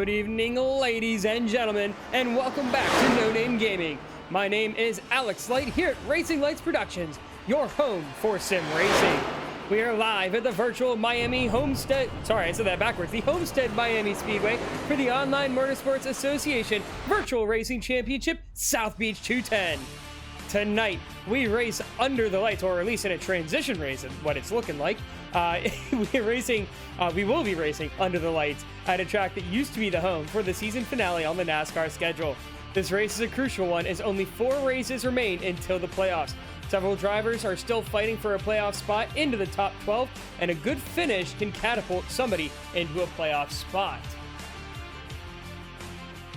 Good evening, ladies and gentlemen, and welcome back to No Name Gaming. My name is Alex Light here at Racing Lights Productions, your home for sim racing. We are live at the virtual Miami Homestead, sorry, I said that backwards, the Homestead Miami Speedway for the Online Motorsports Association Virtual Racing Championship South Beach 210. Tonight, we race under the lights, or at least in a transition race, is what it's looking like. We will be racing under the lights at a track that used to be the home for the season finale on the NASCAR schedule. This race is a crucial one as only 4 races remain until the playoffs. Several drivers are still fighting for a playoff spot into the top 12, and a good finish can catapult somebody into a playoff spot.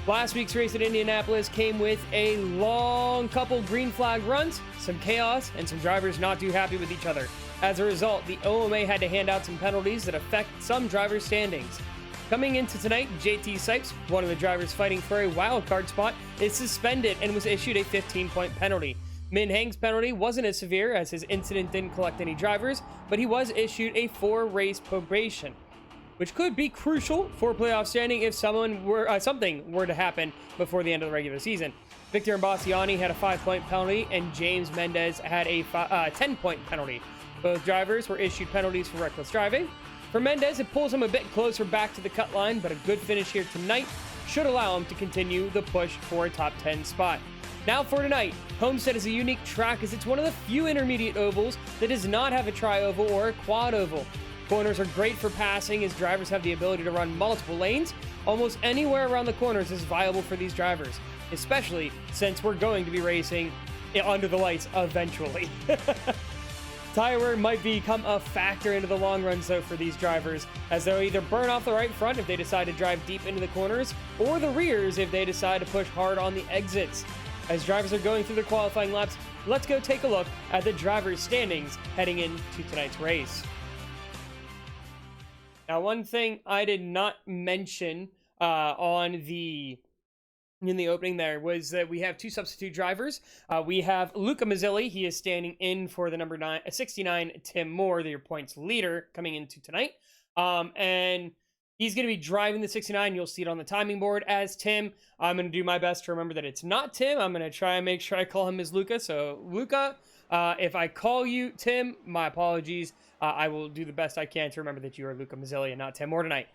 Last week's race at Indianapolis came with a long couple green flag runs, some chaos, and some drivers not too happy with each other. As a result, the OMA had to hand out some penalties that affect some drivers' standings. Coming into tonight, JT Sipes, one of the drivers fighting for a wildcard spot, is suspended and was issued a 15-point penalty. Min Heng's penalty wasn't as severe as his incident didn't collect any drivers, but he was issued a 4-race probation, which could be crucial for playoff standing if something were to happen before the end of the regular season. Victor Imbasciani had a 5-point penalty, and James Mendez had a 10-point penalty. Both drivers were issued penalties for reckless driving. For Mendez, it pulls him a bit closer back to the cut line, but a good finish here tonight should allow him to continue the push for a top 10 spot. Now for tonight, Homestead is a unique track as it's one of the few intermediate ovals that does not have a tri-oval or a quad oval. Corners are great for passing as drivers have the ability to run multiple lanes. Almost anywhere around the corners is viable for these drivers, especially since we're going to be racing under the lights eventually. Tire wear might become a factor into the long runs though for these drivers, as they'll either burn off the right front if they decide to drive deep into the corners, or the rears if they decide to push hard on the exits. As drivers are going through their qualifying laps, let's go take a look at the drivers' standings heading into tonight's race. Now, one thing I did not mention in the opening there was that we have 2 substitute drivers. We have Luca Mazzilli. He is standing in for the number 69 Tim Moore, their points leader, coming into tonight. And he's going to be driving the 69. You'll see it on the timing board as Tim. I'm going to do my best to remember that it's not Tim. I'm going to try and make sure I call him as Luca. So, Luca, if I call you Tim, my apologies. I will do the best I can to remember that you are Luca Mazzilli and not Tim Moore tonight.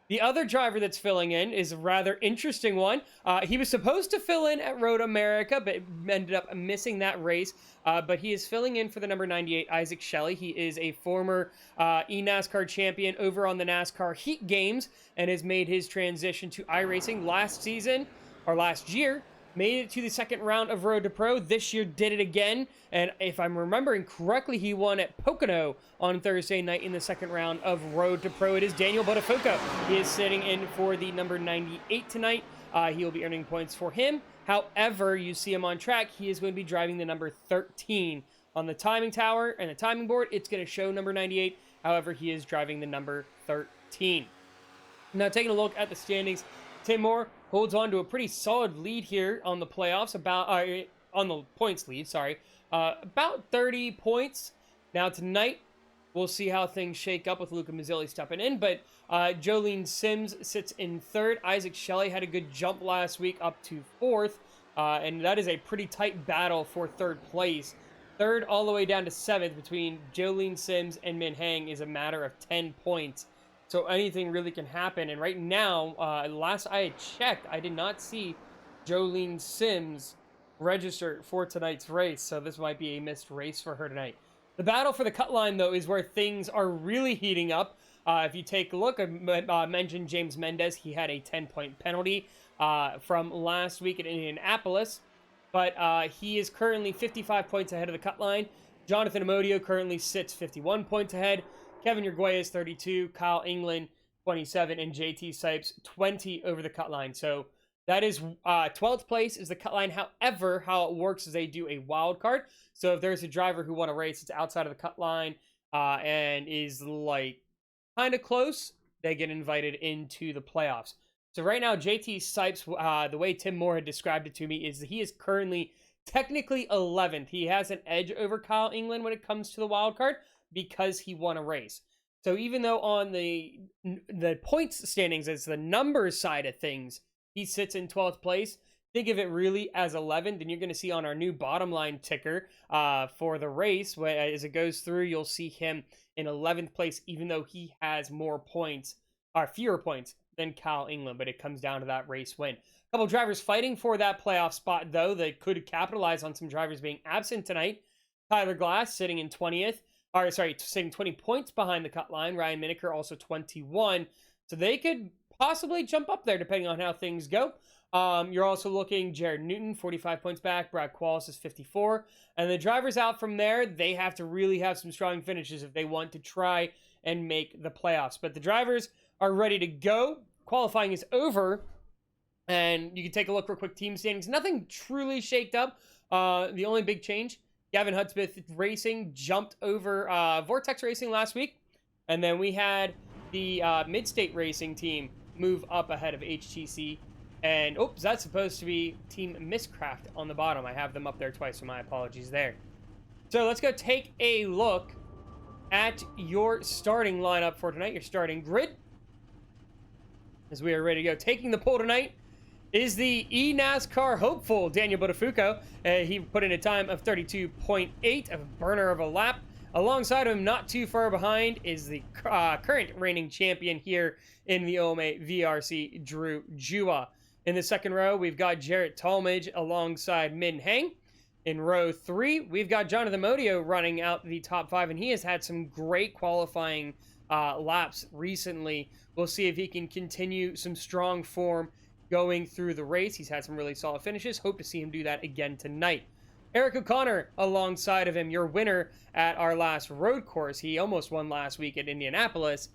The other driver that's filling in is a rather interesting one. He was supposed to fill in at Road America, but ended up missing that race. But he is filling in for the number 98, Isaac Shelley. He is a former eNASCAR champion over on the NASCAR Heat Games and has made his transition to iRacing last year. Made it to the second round of Road to Pro. This year did it again. And if I'm remembering correctly, he won at Pocono on Thursday night in the second round of Road to Pro. It is Daniel Botafogo. He is sitting in for the number 98 tonight. He will be earning points for him. However, you see him on track. He is going to be driving the number 13. On the timing tower and the timing board, it's going to show number 98. However, he is driving the number 13. Now, taking a look at the standings, Tim Moore holds on to a pretty solid lead here on the playoffs, on the points lead, about 30 points. Now tonight, we'll see how things shake up with Luca Mazzilli stepping in, but Jolene Sims sits in 3rd. Isaac Shelley had a good jump last week up to 4th, and that is a pretty tight battle for 3rd place. 3rd all the way down to 7th between Jolene Sims and Min Heng is a matter of 10 points. So anything really can happen. And right now, last I had checked, I did not see Jolene Sims registered for tonight's race. So this might be a missed race for her tonight. The battle for the cut line, though, is where things are really heating up. If you take a look, I mentioned James Mendez. He had a 10-point penalty from last week at Indianapolis. But he is currently 55 points ahead of the cut line. Jonathan Amodio currently sits 51 points ahead. Kevin Yerguez is 32, Kyle England 27, and JT Sipes 20 over the cut line. So that is 12th place is the cut line. However, how it works is they do a wild card. So if there's a driver who won a race that's outside of the cut line and is like kind of close, they get invited into the playoffs. So right now, JT Sipes, the way Tim Moore had described it to me, is that he is currently technically 11th. He has an edge over Kyle England when it comes to the wild card, because he won a race. So even though on the points standings, it's the numbers side of things, he sits in 12th place. Think of it really as 11th, and you're going to see on our new bottom line ticker for the race, as it goes through, you'll see him in 11th place, even though he has more points, or fewer points than Kyle England, but it comes down to that race win. A couple drivers fighting for that playoff spot, though, that could capitalize on some drivers being absent tonight. Tyler Glass sitting in 20th, sitting 20 points behind the cut line. Ryan Miniker also 21, so they could possibly jump up there depending on how things go. You're also looking Jared Newton, 45 points back. Brad Qualls is 54. And the drivers out from there, they have to really have some strong finishes if they want to try and make the playoffs. But the drivers are ready to go. Qualifying is over. And you can take a look real quick, team standings. Nothing truly shaked up. The only big change, Gavin Hudspeth Racing jumped over Vortex Racing last week. And then we had the Mid-State Racing team move up ahead of HTC. And, oops, that's supposed to be Team Miscraft on the bottom. I have them up there twice, so my apologies there. So let's go take a look at your starting lineup for tonight, your starting grid. As we are ready to go. Taking the pole tonight is the eNASCAR hopeful Daniel Botafuco. He put in a time of 32.8, a burner of a lap. Alongside him, not too far behind, is the current reigning champion here in the OMA VRC, Drew Jua. In the second row, we've got Jarrett Talmadge alongside Min Heng. In row 3, we've got Jonathan Modio running out the top 5, and he has had some great qualifying laps recently. We'll see if he can continue some strong form going through the race. He's had some really solid finishes. Hope to see him do that again tonight. Eric O'Connor alongside of him, your winner at our last road course. He almost won last week at Indianapolis.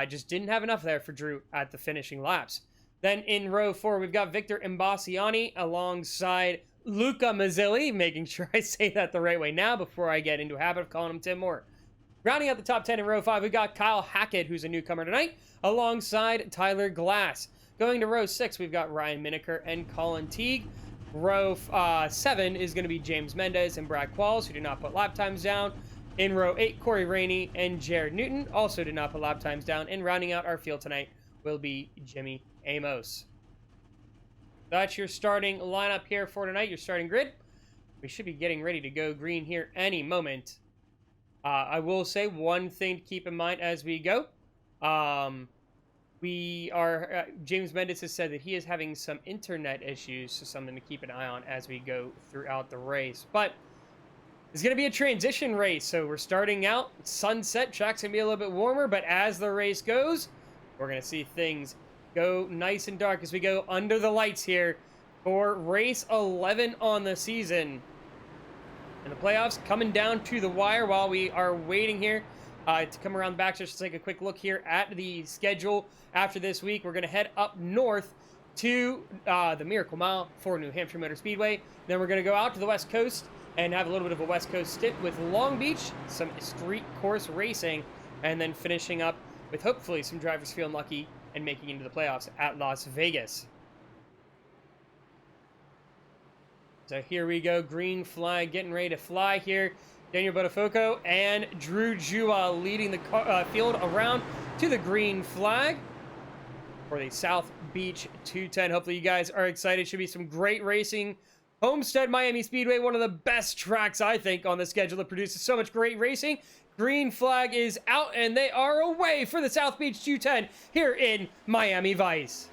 Just didn't have enough there for Drew at the finishing laps. Then in row 4, we've got Victor Imbasciani alongside Luca Mazzilli, making sure I say that the right way now before I get into a habit of calling him Tim Moore. Rounding out the top 10 in row 5, we've got Kyle Hackett, who's a newcomer tonight, alongside Tyler Glass. Going to row 6, we've got Ryan Miniker and Colin Teague. Row 7 is going to be James Mendez and Brad Qualls, who did not put lap times down. In row 8, Corey Rainey and Jared Newton also did not put lap times down. And rounding out our field tonight will be Jimmy Amos. That's your starting lineup here for tonight, your starting grid. We should be getting ready to go green here any moment. I will say one thing to keep in mind as we go. James Mendes has said that he is having some internet issues, so something to keep an eye on as we go throughout the race. But it's going to be a transition race, so we're starting out sunset. Track's going to be a little bit warmer, but as the race goes, we're going to see things go nice and dark as we go under the lights here for race 11 on the season. And the playoffs coming down to the wire while we are waiting here to come around the back. So just take a quick look here at the schedule after this week. We're going to head up north to the Miracle Mile for New Hampshire Motor Speedway. Then we're going to go out to the West Coast and have a little bit of a West Coast stint with Long Beach, some street course racing, and then finishing up with hopefully some drivers feeling lucky and making into the playoffs at Las Vegas. So here we go, green flag getting ready to fly here. Daniel Botafuco and Drew Jua leading the field around to the green flag for the South Beach 210. Hopefully you guys are excited. Should be some great racing. Homestead Miami Speedway, one of the best tracks, I think, on the schedule that produces so much great racing. Green flag is out, and they are away for the South Beach 210 here in Miami Vice.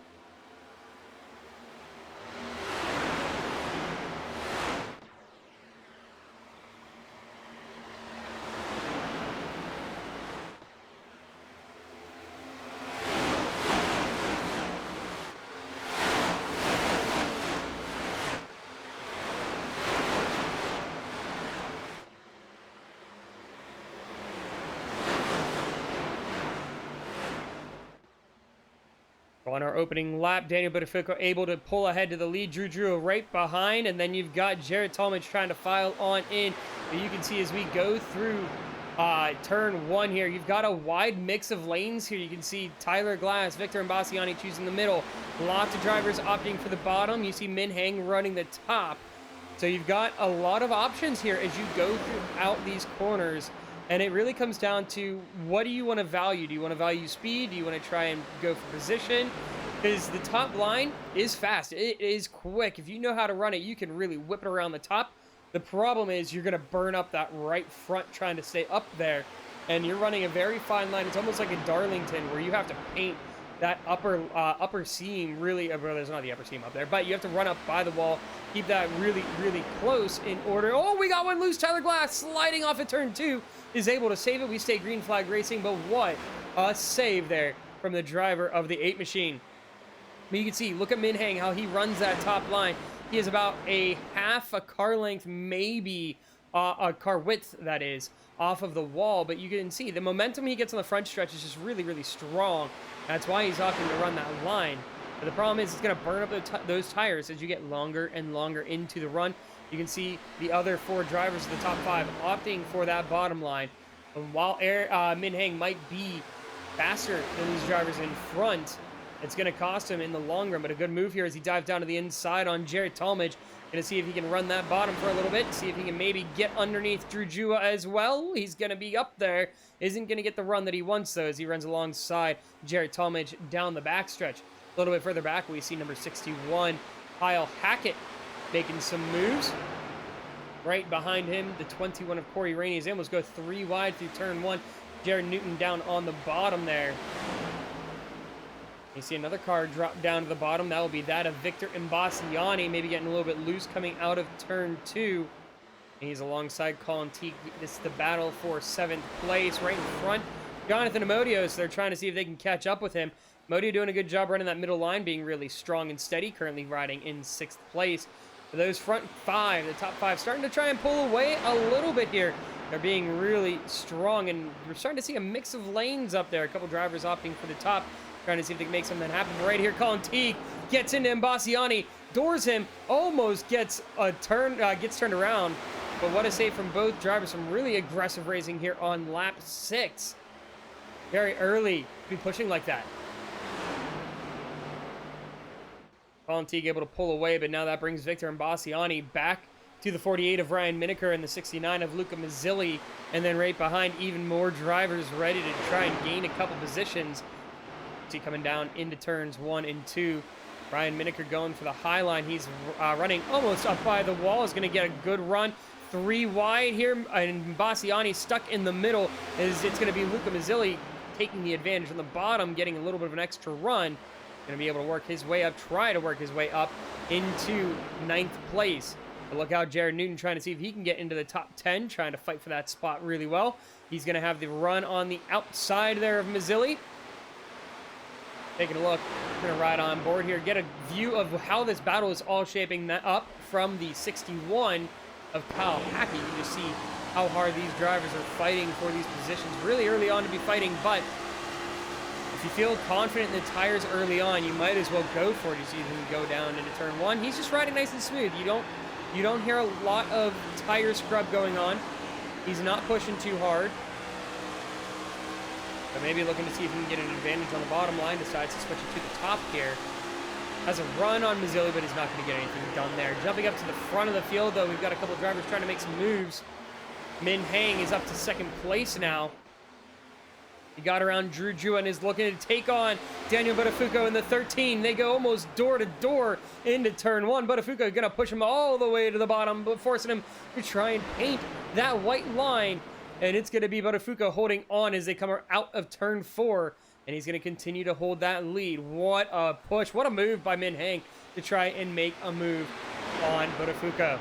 On our opening lap, Daniel Botafuco able to pull ahead to the lead. Drew Jua right behind, and then you've got Jared Talmadge trying to file on in. But you can see as we go through turn 1 here, you've got a wide mix of lanes here. You can see Tyler Glass, Victor Imbasciani choosing the middle. Lots of drivers opting for the bottom. You see Min Heng running the top. So you've got a lot of options here as you go throughout these corners. And it really comes down to, what do you want to value? Do you want to value speed? Do you want to try and go for position? Because the top line is fast. It is quick. If you know how to run it, you can really whip it around the top. The problem is you're going to burn up that right front trying to stay up there. And you're running a very fine line. It's almost like a Darlington where you have to paint that upper seam really. Well, there's not the upper seam up there, but you have to run up by the wall, keep that really, really close in order. Oh, we got one loose. Tyler Glass sliding off at turn 2 is able to save it. We stay green flag racing, but what a save there from the driver of the 8 machine. But you can see, look at Min Hang, how he runs that top line. He is about a half a car length, maybe a car width, that is, off of the wall. But you can see the momentum he gets on the front stretch is just really, really strong. That's why he's opting to run that line. But the problem is it's going to burn up those tires as you get longer and longer into the run. You can see the other 4 drivers of the top 5 opting for that bottom line. And while Min Hang might be faster than these drivers in front, it's going to cost him in the long run. But a good move here as he dives down to the inside on Jared Talmadge. Going to see if he can run that bottom for a little bit. See if he can maybe get underneath Drew Jua as well. He's going to be up there. Isn't going to get the run that he wants, though, as he runs alongside Jared Talmadge down the backstretch. A little bit further back, we see number 61, Kyle Hackett, making some moves. Right behind him, the 21 of Corey Rainey is almost go 3 wide through turn 1. Jared Newton down on the bottom there. You see another car drop down to the bottom. That will be that of Victor Imbasciani, maybe getting a little bit loose coming out of turn 2. And he's alongside Colin Teague. This is the battle for 7th place. Right in front, Jonathan Amodios. They're trying to see if they can catch up with him. Modio doing a good job running that middle line, being really strong and steady, currently riding in 6th place. For those front 5, the top 5, starting to try and pull away a little bit here. They're being really strong, and we're starting to see a mix of lanes up there. A couple drivers opting for the top, trying to see if they can make something happen. But right here, Colin Teague gets into Imbasciani, doors him, almost gets a turn, gets turned around. But what a save from both drivers. Some really aggressive racing here on lap 6. Very early to be pushing like that. Colin Teague able to pull away, but now that brings Victor Imbasciani back to the 48 of Ryan Miniker and the 69 of Luca Mazzilli. And then right behind, even more drivers ready to try and gain a couple positions. See coming down into turns 1 and 2. Ryan Miniker going for the high line. He's running almost up by the wall. Is going to get a good run. 3 wide here, and Imbasciani stuck in the middle. It's going to be Luca Mazzilli taking the advantage on the bottom, getting a little bit of an extra run. Going to be able to work his way up, try to work his way up into 9th place. But look out, Jared Newton trying to see if he can get into the top 10, trying to fight for that spot really well. He's going to have the run on the outside there of Mazzilli. Taking a look, we're going to ride on board here, get a view of how this battle is all shaping up from the 61 of Kyle Hackett. You can just see how hard these drivers are fighting for these positions really early on to be fighting, but if you feel confident in the tires early on, you might as well go for it. You see him go down into turn 1. He's just riding nice and smooth. You don't hear a lot of tire scrub going on. He's not pushing too hard. But maybe looking to see if he can get an advantage on the bottom line. Decides to switch it to the top here. Has a run on Mazzilli, but he's not going to get anything done there. Jumping up to the front of the field, though, we've got a couple of drivers trying to make some moves. Min Hang is up to 2nd place now. He got around Drew Jua and is looking to take on Daniel Buttafuoco in the 13. They go almost door to door into turn 1. Buttafuoco going to push him all the way to the bottom, but forcing him to try and paint that white line. And it's going to be Buttafuoco holding on as they come out of turn 4. And he's going to continue to hold that lead. What a push. What a move by Min Hang to try and make a move on Buttafuoco.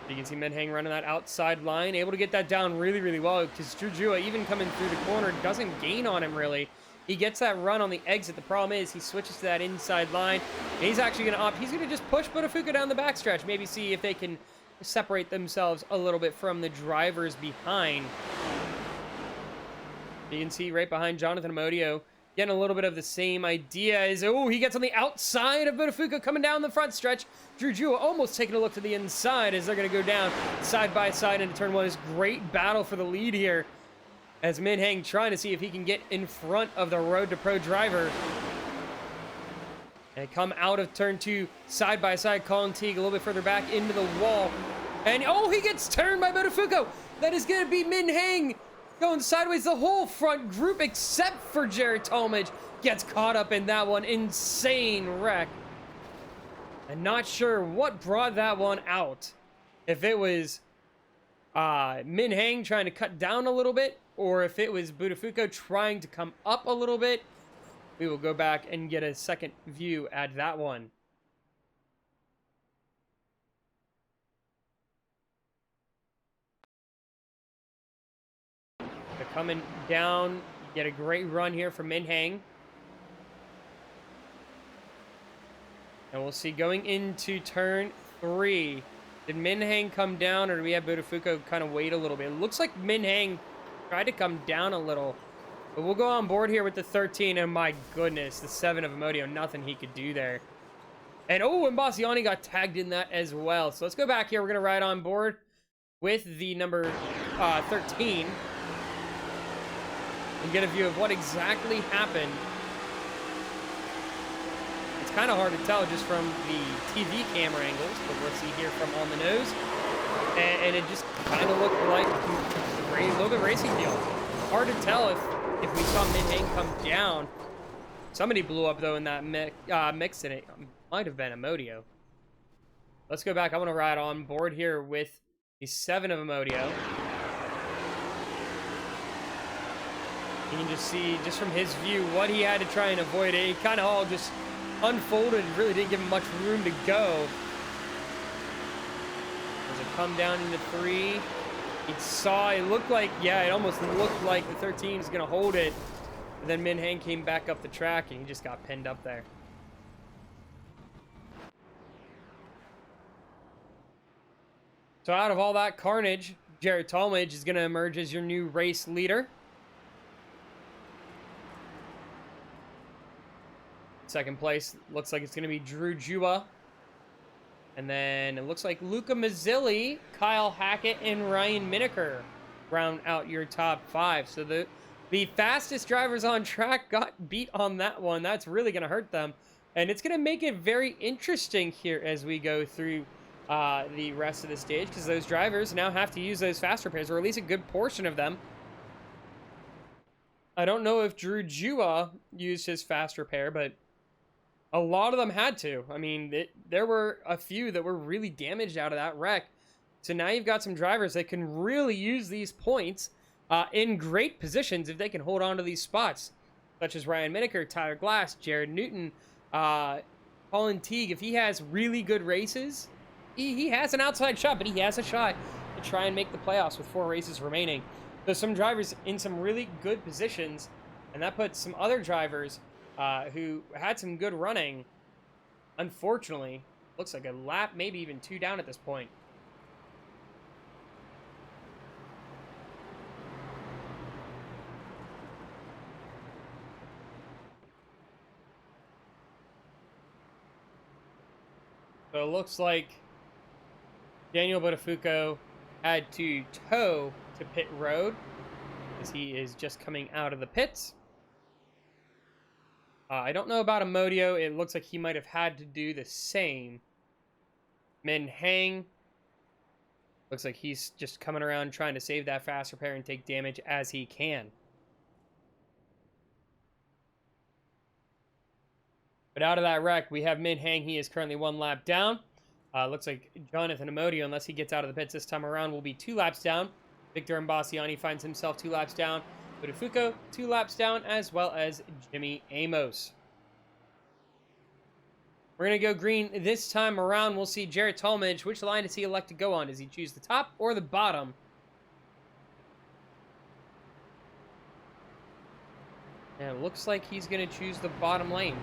You can see Min Hang running that outside line, able to get that down really, really well, because Drew Jua, even coming through the corner, doesn't gain on him really. He gets that run on the exit. The problem is he switches to that inside line, and he's actually going to opt. He's going to just push Buttafuoco down the backstretch, maybe see if they can separate themselves a little bit from the drivers behind. You can see right behind Jonathan Amodio, getting a little bit of the same idea. He gets on the outside of Buttafuoco coming down the front stretch. Drew Jua almost taking a look to the inside as they're going to go down side by side into turn 1. This great battle for the lead here as Min Hang trying to see if he can get in front of the Road to Pro driver. And come out of turn 2 side by side. Colin Teague a little bit further back into the wall. And, oh, he gets turned by Motofuku. That is going to be Min Hang going sideways. The whole front group, except for Jared Talmadge, gets caught up in that one. Insane wreck. And not sure what brought that one out. If it was Min Hang trying to cut down a little bit, or if it was Budafuko trying to come up a little bit. We will go back and get a second view at that one. They're coming down. You get a great run here from Min Hang. And we'll see going into turn 3. Did Min Hang come down, or do we have Budafuko kind of wait a little bit? It looks like Min Hang tried to come down a little. But we'll go on board here with the 13, and my goodness, the 7 of Amodio, nothing he could do there. And, oh, and Bassiani got tagged in that as well. So let's go back here. We're going to ride on board with the number 13 and get a view of what exactly happened. It's kind of hard to tell just from the TV camera angles, but we'll see here from on the nose. And it just kind of looked like a little bit racing deal. Hard to tell if we saw Min Hang come down. Somebody blew up, though, in that mix, and it might have been Amodio. Let's go back. I want to ride on board here with the 7 of Amodio. You can just see, just from his view, what he had to try and avoid. It kind of all just unfolded and really didn't give him much room to go. As it come down into 3, it looked like, yeah, it almost looked like the 13 is going to hold it. And then Min Hang came back up the track, and he just got pinned up there. So out of all that carnage, Jared Talmadge is going to emerge as your new race leader. Second place looks like it's going to be Drew Jua. And then it looks like Luca Mazzilli, Kyle Hackett, and Ryan Miniker round out your top 5. So the fastest drivers on track got beat on that one. That's really going to hurt them. And it's going to make it very interesting here as we go through the rest of the stage, because those drivers now have to use those fast repairs, or at least a good portion of them. I don't know if Drew Jua used his fast repair, but a lot of them had to. I mean, there were a few that were really damaged out of that wreck. So now you've got some drivers that can really use these points in great positions if they can hold on to these spots, such as Ryan Miniker, Tyler Glass, Jared Newton, Colin Teague. If he has really good races, he has an outside shot, but he has a shot to try and make the playoffs with 4 races remaining. So some drivers in some really good positions, and that puts some other drivers who had some good running, unfortunately, looks like a lap, maybe even 2 down at this point. So it looks like Daniel Budafuko had to tow to pit road as he is just coming out of the pits. I don't know about Amodio. It looks like he might have had to do the same. Min Hang. Looks like he's just coming around trying to save that fast repair and take damage as he can. But out of that wreck, we have Min Hang. He is currently 1 lap down. Looks like Jonathan Amodio, unless he gets out of the pits this time around, will be 2 laps down. Victor Imbassiani finds himself 2 laps down. Budafuko 2 laps down, as well as Jimmy Amos. We're going to go green this time around. We'll see Jared Talmadge. Which line does he elect to go on? Does he choose the top or the bottom? And it looks like he's going to choose the bottom lane.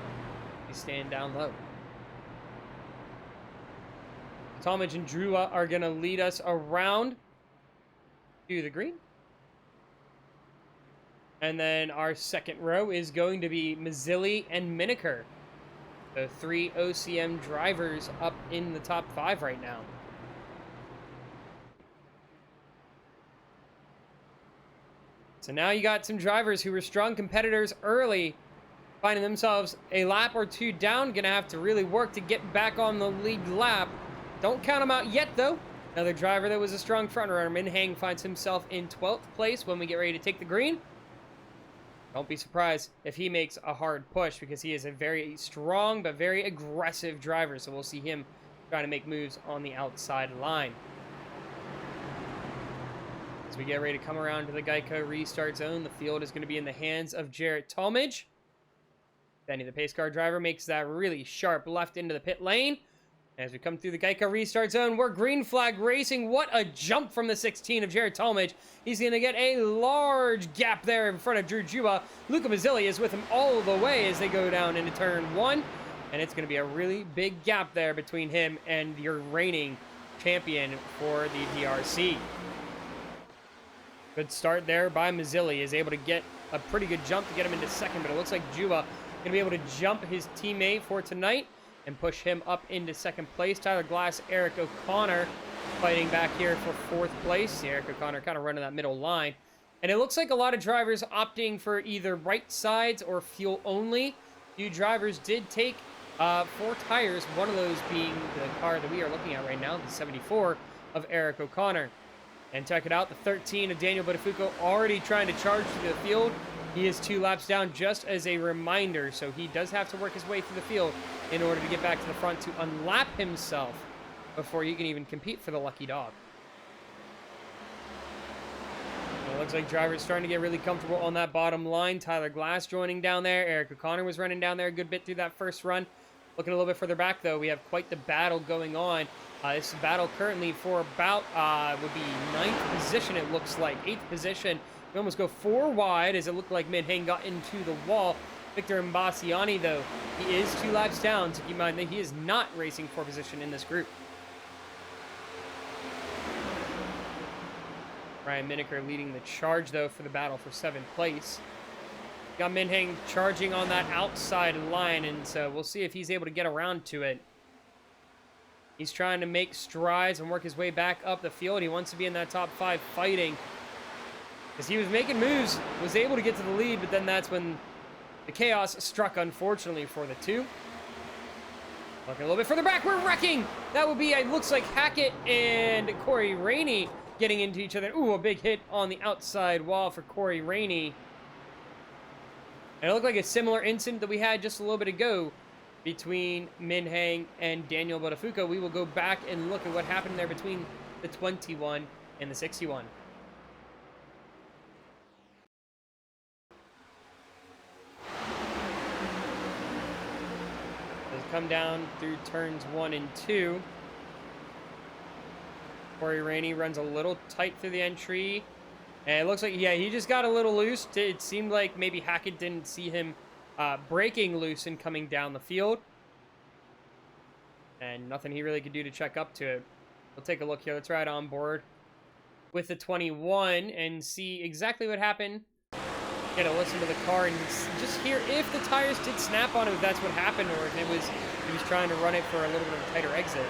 He's staying down low. Talmadge and Drua are going to lead us around to the green. And then our second row is going to be Mazzilli and Miniker. The 3 OCM drivers up in the top 5 right now. So now you got some drivers who were strong competitors early, finding themselves a lap or 2 down. Gonna have to really work to get back on the lead lap. Don't count them out yet, though. Another driver that was a strong front runner, Min Hang, finds himself in 12th place when we get ready to take the green. Don't be surprised if he makes a hard push because he is a very strong but very aggressive driver. So we'll see him trying to make moves on the outside line. As we get ready to come around to the Geico restart zone, the field is going to be in the hands of Jarrett Talmadge. Benny, the pace car driver, makes that really sharp left into the pit lane. As we come through the Geico restart zone, we're green flag racing. What a jump from the 16 of Jarrett Talmadge. He's going to get a large gap there in front of Drew Juba. Luca Mazzilli is with him all the way as they go down into turn 1. And it's going to be a really big gap there between him and your reigning champion for the VRC. Good start there by Mazzilli. Is able to get a pretty good jump to get him into second, but it looks like Juba going to be able to jump his teammate for tonight and push him up into second place. Tyler Glass, Eric O'Connor fighting back here for 4th place. Eric O'Connor kind of running that middle line. And it looks like a lot of drivers opting for either right sides or fuel only. Few drivers did take 4 tires, one of those being the car that we are looking at right now, the 74 of Eric O'Connor. And check it out, the 13 of Daniel Botafuco already trying to charge through the field. He is 2 laps down, just as a reminder, so he does have to work his way through the field in order to get back to the front to unlap himself before you can even compete for the lucky dog. It looks like drivers starting to get really comfortable on that bottom line. Tyler Glass joining down there. Eric O'Connor was running down there a good bit through that first run. Looking a little bit further back, though, we have quite the battle going on. This battle currently for about, would be 9th position, it looks like. 8th position. We almost go 4 wide as it looked like Min Hang got into the wall. Victor Mbasiani, though, he is 2 laps down. So keep in mind that he is not racing for position in this group. Ryan Miniker leading the charge, though, for the battle for 7th place. Got Min Hang charging on that outside line, and so we'll see if he's able to get around to it. He's trying to make strides and work his way back up the field. He wants to be in that top 5 fighting. As he was making moves, was able to get to the lead, but then that's when the chaos struck, unfortunately, for the 2. Looking a little bit further back, we're wrecking! That would be, it looks like Hackett and Corey Rainey getting into each other. Ooh, a big hit on the outside wall for Corey Rainey. And it looked like a similar incident that we had just a little bit ago between Min Hang and Daniel Botafuco. We will go back and look at what happened there between the 21 and the 61. Come down through turns 1 and 2. Corey Rainey runs a little tight through the entry. And it looks like, yeah, he just got a little loose. It seemed like maybe Hackett didn't see him breaking loose and coming down the field. And nothing he really could do to check up to it. We'll take a look here. Let's ride on board with the 21 and see exactly what happened. Get a listen to the car and just hear if the tires did snap on him, if that's what happened, or if it was he was trying to run it for a little bit of a tighter exit.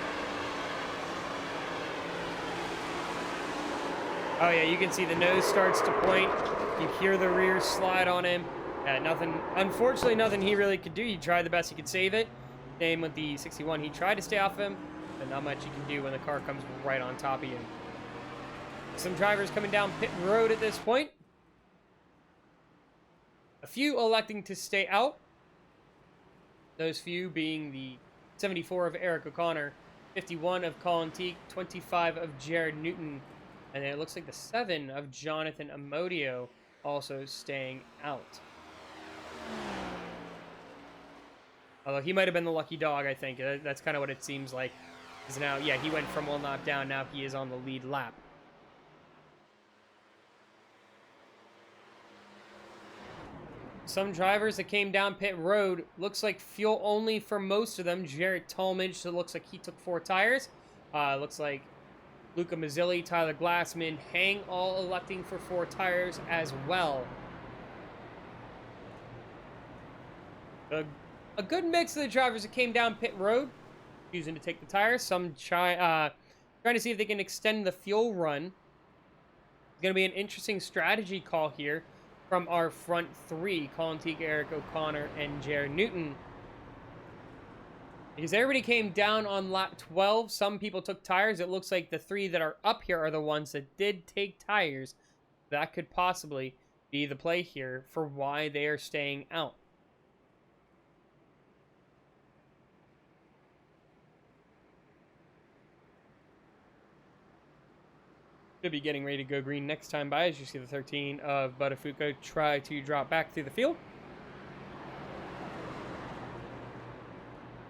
Oh yeah, you can see the nose starts to point. You hear the rear slide on him. Nothing, unfortunately, nothing he really could do. He tried the best he could save it. Same with the 61. He tried to stay off him, but not much you can do when the car comes right on top of you. Some drivers coming down pit road at this point. A few electing to stay out. Those few being the 74 of Eric O'Connor, 51 of Colin Teague, 25 of Jared Newton, and then it looks like the 7 of Jonathan Amodio also staying out. Although he might have been the lucky dog, I think. That's kind of what it seems like. Because now, yeah, he went from 1 lap down. Now he is on the lead lap. Some drivers that came down pit road, looks like fuel only for most of them. Jarrett Talmadge, so it looks like he took 4 tires. Looks like Luca Mazzilli, Tyler Glass, Min Hang, all electing for 4 tires as well. A good mix of the drivers that came down pit road, choosing to take the tires. Some trying to see if they can extend the fuel run. It's going to be an interesting strategy call here from our front 3, Colin Teague, Eric O'Connor, and Jared Newton. because everybody came down on lap 12. Some people took tires. It looks like the 3 that are up here are the ones that did take tires. That could possibly be the play here for why they are staying out. Should be getting ready to go green next time by, as you see the 13 of Buttafuoco try to drop back through the field.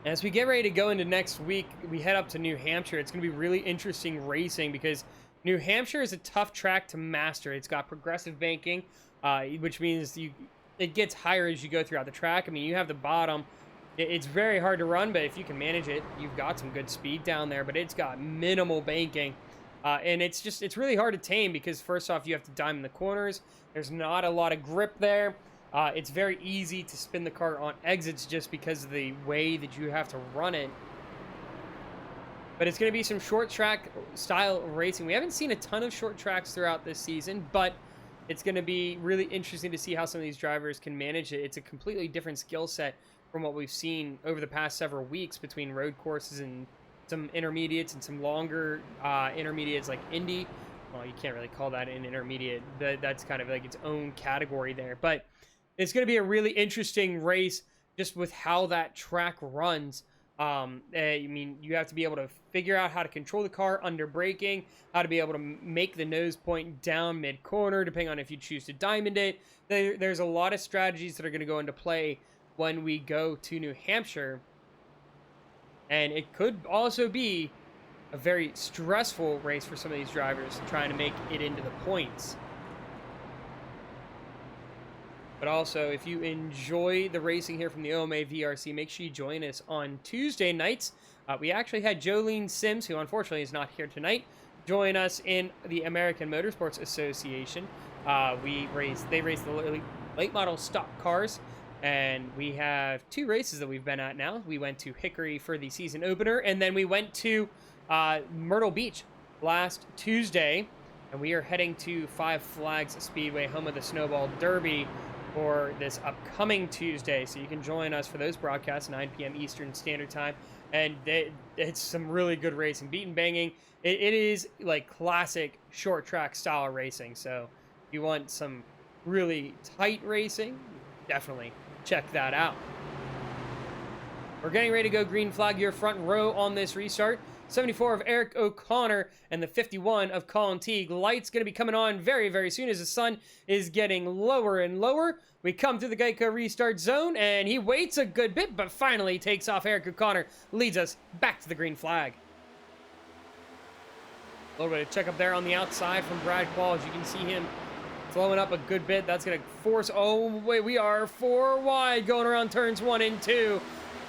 As we get ready to go into next week, we head up to New Hampshire. It's going to be really interesting racing because New Hampshire is a tough track to master. It's got progressive banking, which means it gets higher as you go throughout the track. I mean, you have the bottom. It's very hard to run, but if you can manage it, you've got some good speed down there, but it's got minimal banking. And it's really hard to tame because, first off, you have to diamond the corners. There's not a lot of grip there. It's very easy to spin the car on exits just because of the way that you have to run it. But it's going to be some short track style racing. We haven't seen a ton of short tracks throughout this season, but it's going to be really interesting to see how some of these drivers can manage it. It's a completely different skill set from what we've seen over the past several weeks between road courses and some intermediates and some longer intermediates like Indy. Well, you can't really call that an intermediate. That's kind of like its own category there. But it's going to be a really interesting race just with how that track runs. I mean, you have to be able to figure out how to control the car under braking, how to be able to make the nose point down mid-corner, depending on if you choose to diamond it. There's a lot of strategies that are going to go into play when we go to New Hampshire. And it could also be a very stressful race for some of these drivers trying to make it into the points. But also, if you enjoy the racing here from the OMA VRC, make sure you join us on Tuesday nights. We actually had Jolene Sims, who unfortunately is not here tonight, join us in the American Motorsports Association. They race the late model stock cars. And we have 2 races that we've been at now. We went to Hickory for the season opener, and then we went to Myrtle Beach last Tuesday. And we are heading to Five Flags Speedway, home of the Snowball Derby, for this upcoming Tuesday. So you can join us for those broadcasts, 9 p.m. Eastern Standard Time. And it's some really good racing. Beat and banging. It is like classic short track style racing. So if you want some really tight racing, definitely check that out. We're getting ready to go green flag your front row on this restart. 74 of Eric O'Connor and the 51 of Colin Teague. Light's going to be coming on very, very soon as the sun is getting lower and lower. We come to the Geico restart zone, and he waits a good bit, but finally takes off. Eric O'Connor leads us back to the green flag. A little bit of check up there on the outside from Brad Qualls. You can see him slowing up a good bit. That's going to force... Oh, wait, we are 4 wide going around turns 1 and 2.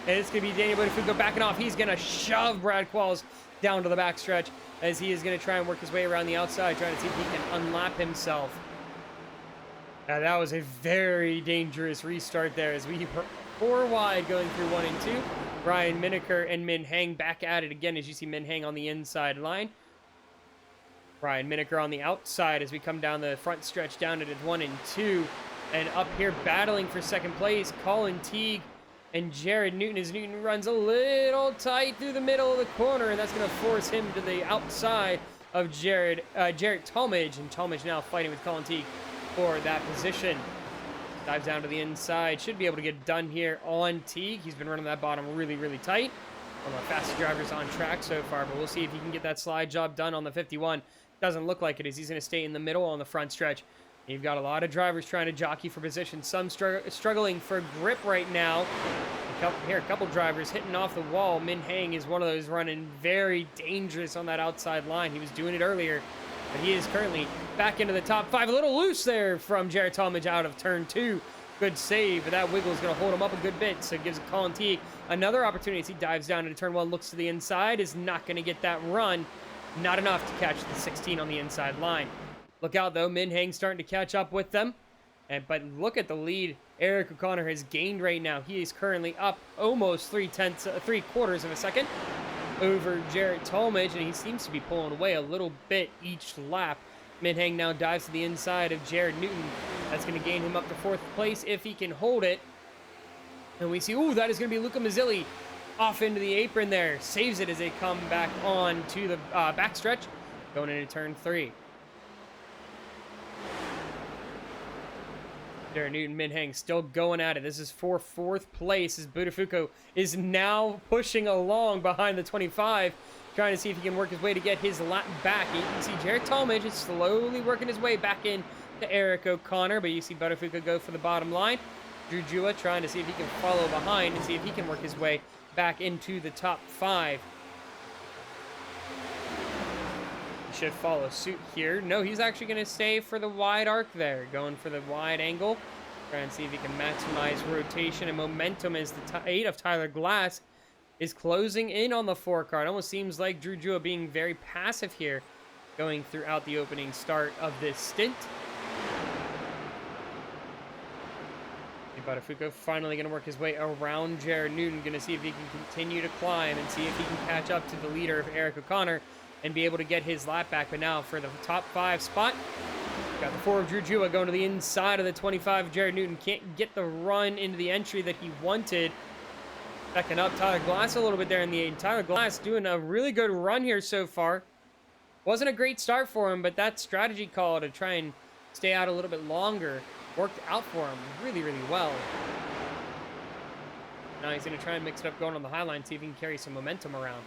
And it's going to be Daniel Buttafuoco backing off. He's going to shove Brad Qualls down to the backstretch as he is going to try and work his way around the outside, trying to see if he can unlap himself. Now, that was a very dangerous restart there as we were 4 wide going through 1 and 2. Ryan Miniker and Min Hang back at it again as you see Min Hang on the inside line. Ryan Miniker on the outside as we come down the front stretch down at 1 and 2. And up here battling for second place, Colin Teague and Jared Newton, as Newton runs a little tight through the middle of the corner, and that's going to force him to the outside of Jarrett Talmadge, and Talmadge now fighting with Colin Teague for that position. Dives down to the inside, should be able to get done here on Teague. He's been running that bottom really, really tight. One of the fastest drivers on track so far, but we'll see if he can get that slide job done on the 51. Doesn't look like it is. He's going to stay in the middle on the front stretch. You've got a lot of drivers trying to jockey for position. Some struggling for grip right now. A couple drivers hitting off the wall. Min Hang is one of those running very dangerous on that outside line. He was doing it earlier, but he is currently back into the top 5. A little loose there from Jared Talmadge out of turn 2. Good save, but that wiggle is going to hold him up a good bit, so it gives Colin Teague another opportunity as he dives down into turn 1, looks to the inside, is not going to get that run. Not enough to catch the 16 on the inside line. Look out, though. Min Hang starting to catch up with them. But look at the lead Eric O'Connor has gained right now. He is currently up almost 3/4 of a second over Jared Talmadge, and he seems to be pulling away a little bit each lap. Min Hang now dives to the inside of Jared Newton. That's going to gain him up to 4th place if he can hold it. And we see, ooh, that is going to be Luca Mazzilli off into the apron there. Saves it as they come back on to the backstretch, going into turn 3. Jared Newton, Min-Heng still going at it. This is for 4th place as Buttafuoco is now pushing along behind the 25, trying to see if he can work his way to get his lap back. You can see Jared Talmadge is slowly working his way back in to Eric O'Connor, but you see Buttafuoco go for the bottom line. Drew Jua trying to see if he can follow behind and see if he can work his way back into the top 5. He should follow suit here. No, he's actually going to stay for the wide arc there, going for the wide angle. Trying to see if he can maximize rotation and momentum as the 8 of Tyler Glass is closing in on the 4 car. It almost seems like Drew Jua being very passive here, going throughout the opening start of this stint. Buttafuoco finally going to work his way around Jared Newton, going to see if he can continue to climb and see if he can catch up to the leader of Eric O'Connor and be able to get his lap back. But now for the top 5 spot, got the 4 of Drew Jua going to the inside of the 25. Jared Newton can't get the run into the entry that he wanted. Backing up Tyler Glass a little bit there in the 8. Tyler Glass doing a really good run here so far. Wasn't a great start for him, but that strategy call to try and stay out a little bit longer worked out for him really, really well. Now he's going to try and mix it up going on the high line, see if he can carry some momentum around.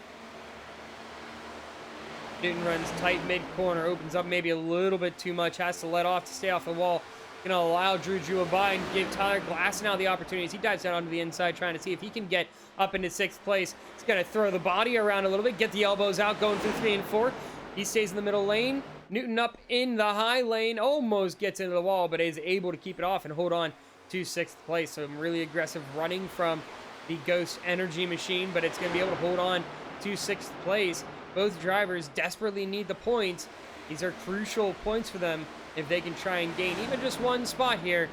Newton runs tight mid-corner, opens up maybe a little bit too much, has to let off to stay off the wall. Going to allow Drew Jua by and give Tyler Glass now the opportunity as he dives down onto the inside, trying to see if he can get up into 6th place. He's going to throw the body around a little bit, get the elbows out, going through 3 and 4. He stays in the middle lane. Newton up in the high lane, almost gets into the wall, but is able to keep it off and hold on to 6th place. So really aggressive running from the Ghost Energy machine, but it's going to be able to hold on to 6th place. Both drivers desperately need the points. These are crucial points for them if they can try and gain even just 1 spot here.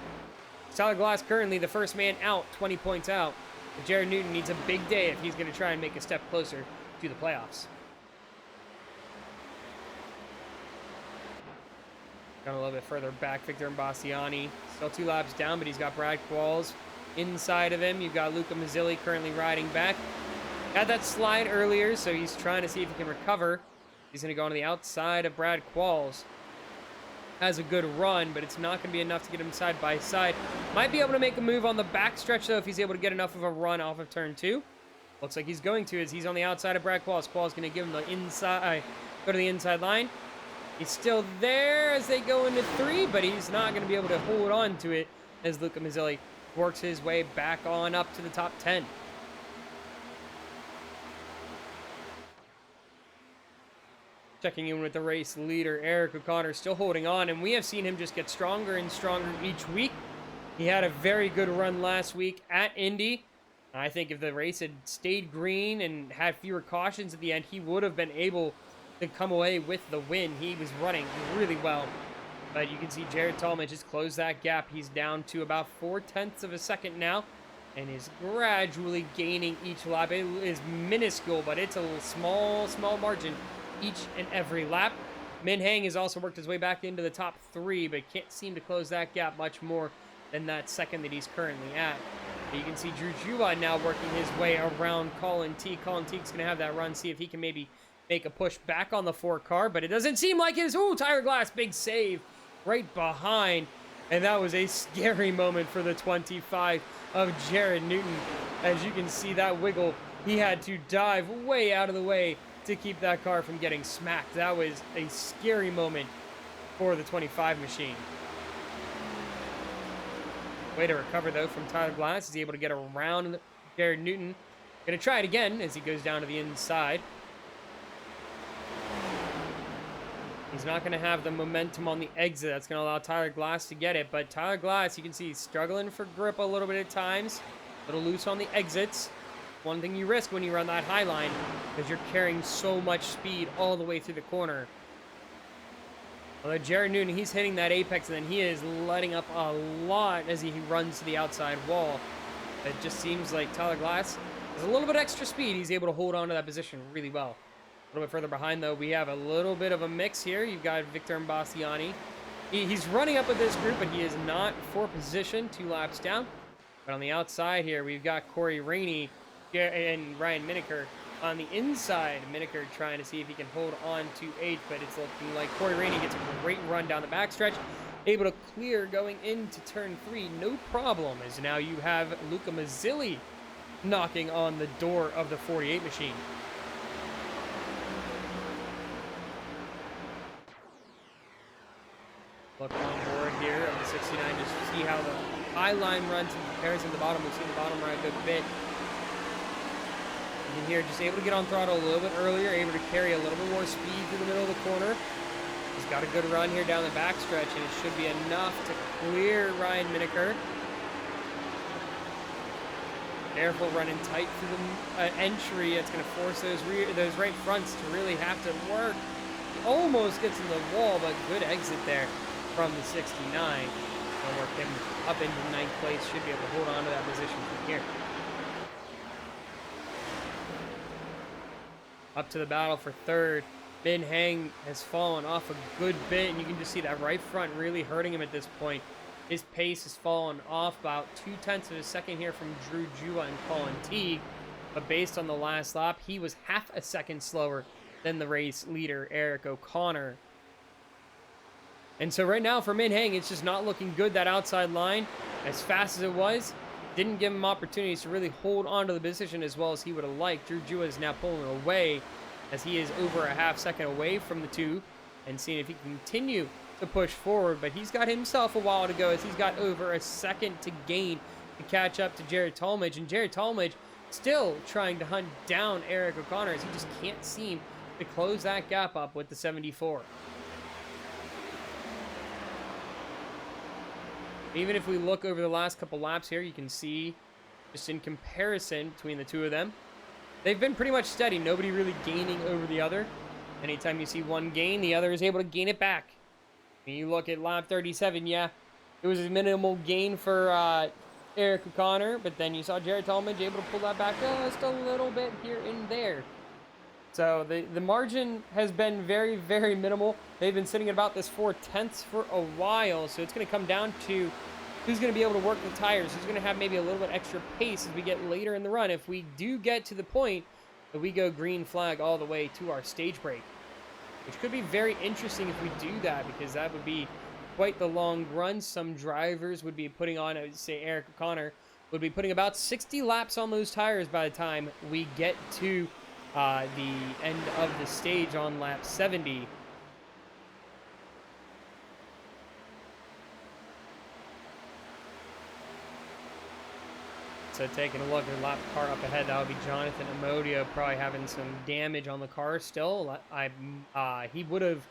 Tyler Glass currently the first man out, 20 points out. But Jared Newton needs a big day if he's going to try and make a step closer to the playoffs. Gone a little bit further back, Victor Imbastiani. Still 2 laps down, but he's got Brad Qualls inside of him. You've got Luca Mazzilli currently riding back. Had that slide earlier, so he's trying to see if he can recover. He's going to go on the outside of Brad Qualls. Has a good run, but it's not going to be enough to get him side by side. Might be able to make a move on the backstretch, though, if he's able to get enough of a run off of turn 2. Looks like he's going to, as he's on the outside of Brad Qualls. Qualls going to give him the inside, go to the inside line. He's still there as they go into 3, but he's not going to be able to hold on to it as Luca Mazzilli works his way back on up to the top 10. Checking in with the race leader, Eric O'Connor, still holding on, and we have seen him just get stronger and stronger each week. He had a very good run last week at Indy. I think if the race had stayed green and had fewer cautions at the end, he would have been able to come away with the win. He was running really well. But you can see Jared Talmadge has closed that gap. He's down to about 0.4 of a second now and is gradually gaining each lap. It is minuscule, but it's a small margin each and every lap. Min-Heng has also worked his way back into the top 3, but can't seem to close that gap much more than that second that he's currently at. But you can see Drew Jua now working his way around Colin Teague. Colin Teague's going to have that run, see if he can maybe make a push back on the 4 car, but it doesn't seem like it is. Ooh, Tyler Glass, big save right behind. And that was a scary moment for the 25 of Jared Newton. As you can see that wiggle, he had to dive way out of the way to keep that car from getting smacked. That was a scary moment for the 25 machine. Way to recover, though, from Tyler Glass. He's able to get around Jared Newton. Gonna try it again as he goes down to the inside. He's not going to have the momentum on the exit. That's going to allow Tyler Glass to get it. But Tyler Glass, you can see he's struggling for grip a little bit at times. A little loose on the exits. One thing you risk when you run that high line, because you're carrying so much speed all the way through the corner. Although Jared Newton, he's hitting that apex, and then he is letting up a lot as he runs to the outside wall. It just seems like Tyler Glass has a little bit extra speed. He's able to hold on to that position really well. A little bit further behind, though, we have a little bit of a mix here. You've got Victor Imbastiani. He's running up with this group, but he is not for position, 2 laps down. But on the outside here, we've got Corey Rainey and Ryan Miniker on the inside. Miniker trying to see if he can hold on to 8th, but it's looking like Corey Rainey gets a great run down the backstretch. Able to clear going into turn 3, no problem, as now you have Luca Mazzilli knocking on the door of the 48 machine. Look on board here of the 69 to see how the high line runs in comparison to the bottom. We've seen the bottom run a good bit. You can hear just able to get on throttle a little bit earlier, able to carry a little bit more speed through the middle of the corner. He's got a good run here down the backstretch, and it should be enough to clear Ryan Miniker. Careful running tight through the entry. It's going to force those right fronts to really have to work. He almost gets in the wall, but good exit there from the 69. Will work him up into 9th place. Should be able to hold on to that position from here. Up to the battle for 3rd. Min Heng has fallen off a good bit, and you can just see that right front really hurting him at this point. His pace has fallen off about 0.2 of a second here from Drew Jua and Colin Teague, but based on the last lap, he was half a second slower than the race leader, Eric O'Connor. And so right now for Min Heng, it's just not looking good. That outside line, as fast as it was, didn't give him opportunities to really hold on to the position as well as he would have liked. Drew Jua is now pulling away, as he is over a half second away from the 2 and seeing if he can continue to push forward, but he's got himself a while to go, as he's got over a second to gain to catch up to Jared Talmadge, and Jared Talmadge still trying to hunt down Eric O'Connor, as he just can't seem to close that gap up with the 74. Even if we look over the last couple laps here, you can see just in comparison between the two of them, they've been pretty much steady. Nobody really gaining over the other. Anytime you see one gain, the other is able to gain it back. When you look at lap 37, yeah, it was a minimal gain for Eric O'Connor, but then you saw Jared Talmadge able to pull that back just a little bit here and there. So the margin has been very, very minimal. They've been sitting at about this 4/10 for a while, so it's going to come down to who's going to be able to work the tires, who's going to have maybe a little bit extra pace as we get later in the run, if we do get to the point that we go green flag all the way to our stage break. Which could be very interesting if we do that, because that would be quite the long run. Some drivers would be putting on, I would say Eric O'Connor, would be putting about 60 laps on those tires by the time we get to the end of the stage on lap 70. So taking a look at the lap car up ahead, that would be Jonathan Amodio, probably having some damage on the car still. He would have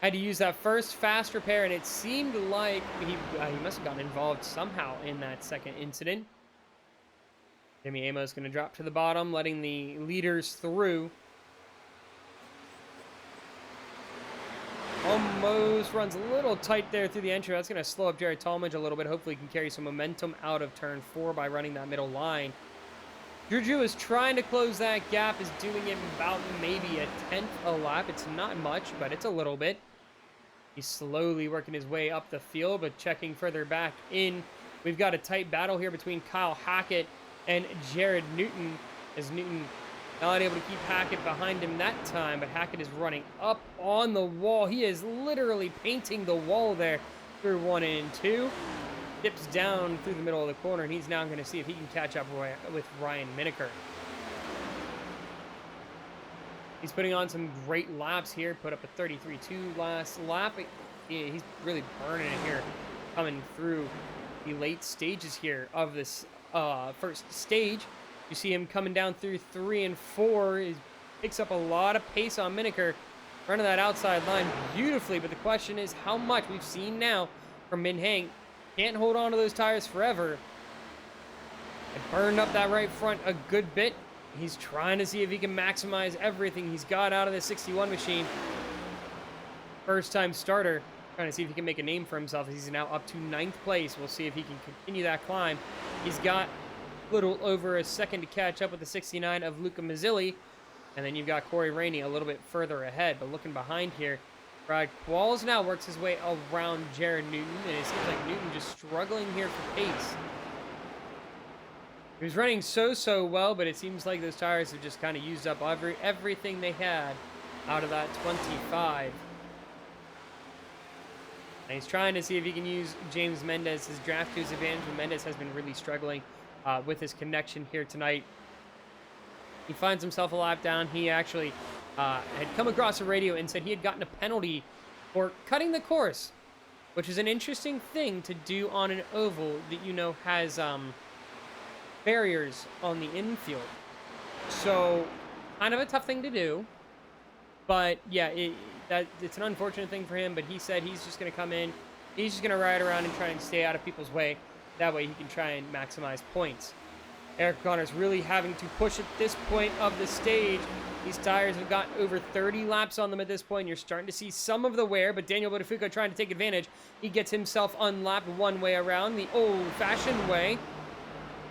had to use that first fast repair, and it seemed like he must have gotten involved somehow in that second incident. Jimmy Amos going to drop to the bottom, letting the leaders through. Almost runs a little tight there through the entry. That's going to slow up Jared Talmadge a little bit. Hopefully he can carry some momentum out of turn 4 by running that middle line. Drew is trying to close that gap, is doing it about maybe a 10th a lap. It's not much, but it's a little bit. He's slowly working his way up the field, but checking further back in. We've got a tight battle here between Kyle Hackett and Jared Newton, as Newton not able to keep Hackett behind him that time, but Hackett is running up on the wall. He is literally painting the wall there through 1 and 2. Dips down through the middle of the corner, and he's now going to see if he can catch up with Ryan Miniker. He's putting on some great laps here. Put up a 33.2 last lap. He's really burning it here, coming through the late stages here of this first stage. You see him coming down through 3 and 4. He picks up a lot of pace on Miniker, running that outside line beautifully. But the question is how much. We've seen now from Min Heng, can't hold on to those tires forever. It burned up that right front a good bit. He's trying to see if he can maximize everything he's got out of the 61 machine. First time starter, trying to see if he can make a name for himself. He's now up to 9th place. We'll see if he can continue that climb. He's got a little over a second to catch up with the 69 of Luca Mazzilli. And then you've got Corey Rainey a little bit further ahead. But looking behind here, Brad Qualls now works his way around Jared Newton. And it seems like Newton just struggling here for pace. He was running so well, but it seems like those tires have just kind of used up everything they had out of that 25. And he's trying to see if he can use James Mendez's draft to his advantage, but Mendez has been really struggling with his connection here tonight. He finds himself a lap down. He actually had come across a radio and said he had gotten a penalty for cutting the course, which is an interesting thing to do on an oval that you know has barriers on the infield. So, kind of a tough thing to do. But yeah, it's an unfortunate thing for him, but he said he's just going to come in, he's just going to ride around and try and stay out of people's way. That way he can try and maximize points. Eric O'Connor's really having to push at this point of the stage. These tires have got over 30 laps on them at this point. You're starting to see some of the wear, but Daniel Botafuca trying to take advantage. He gets himself unlapped one way around, the old-fashioned way.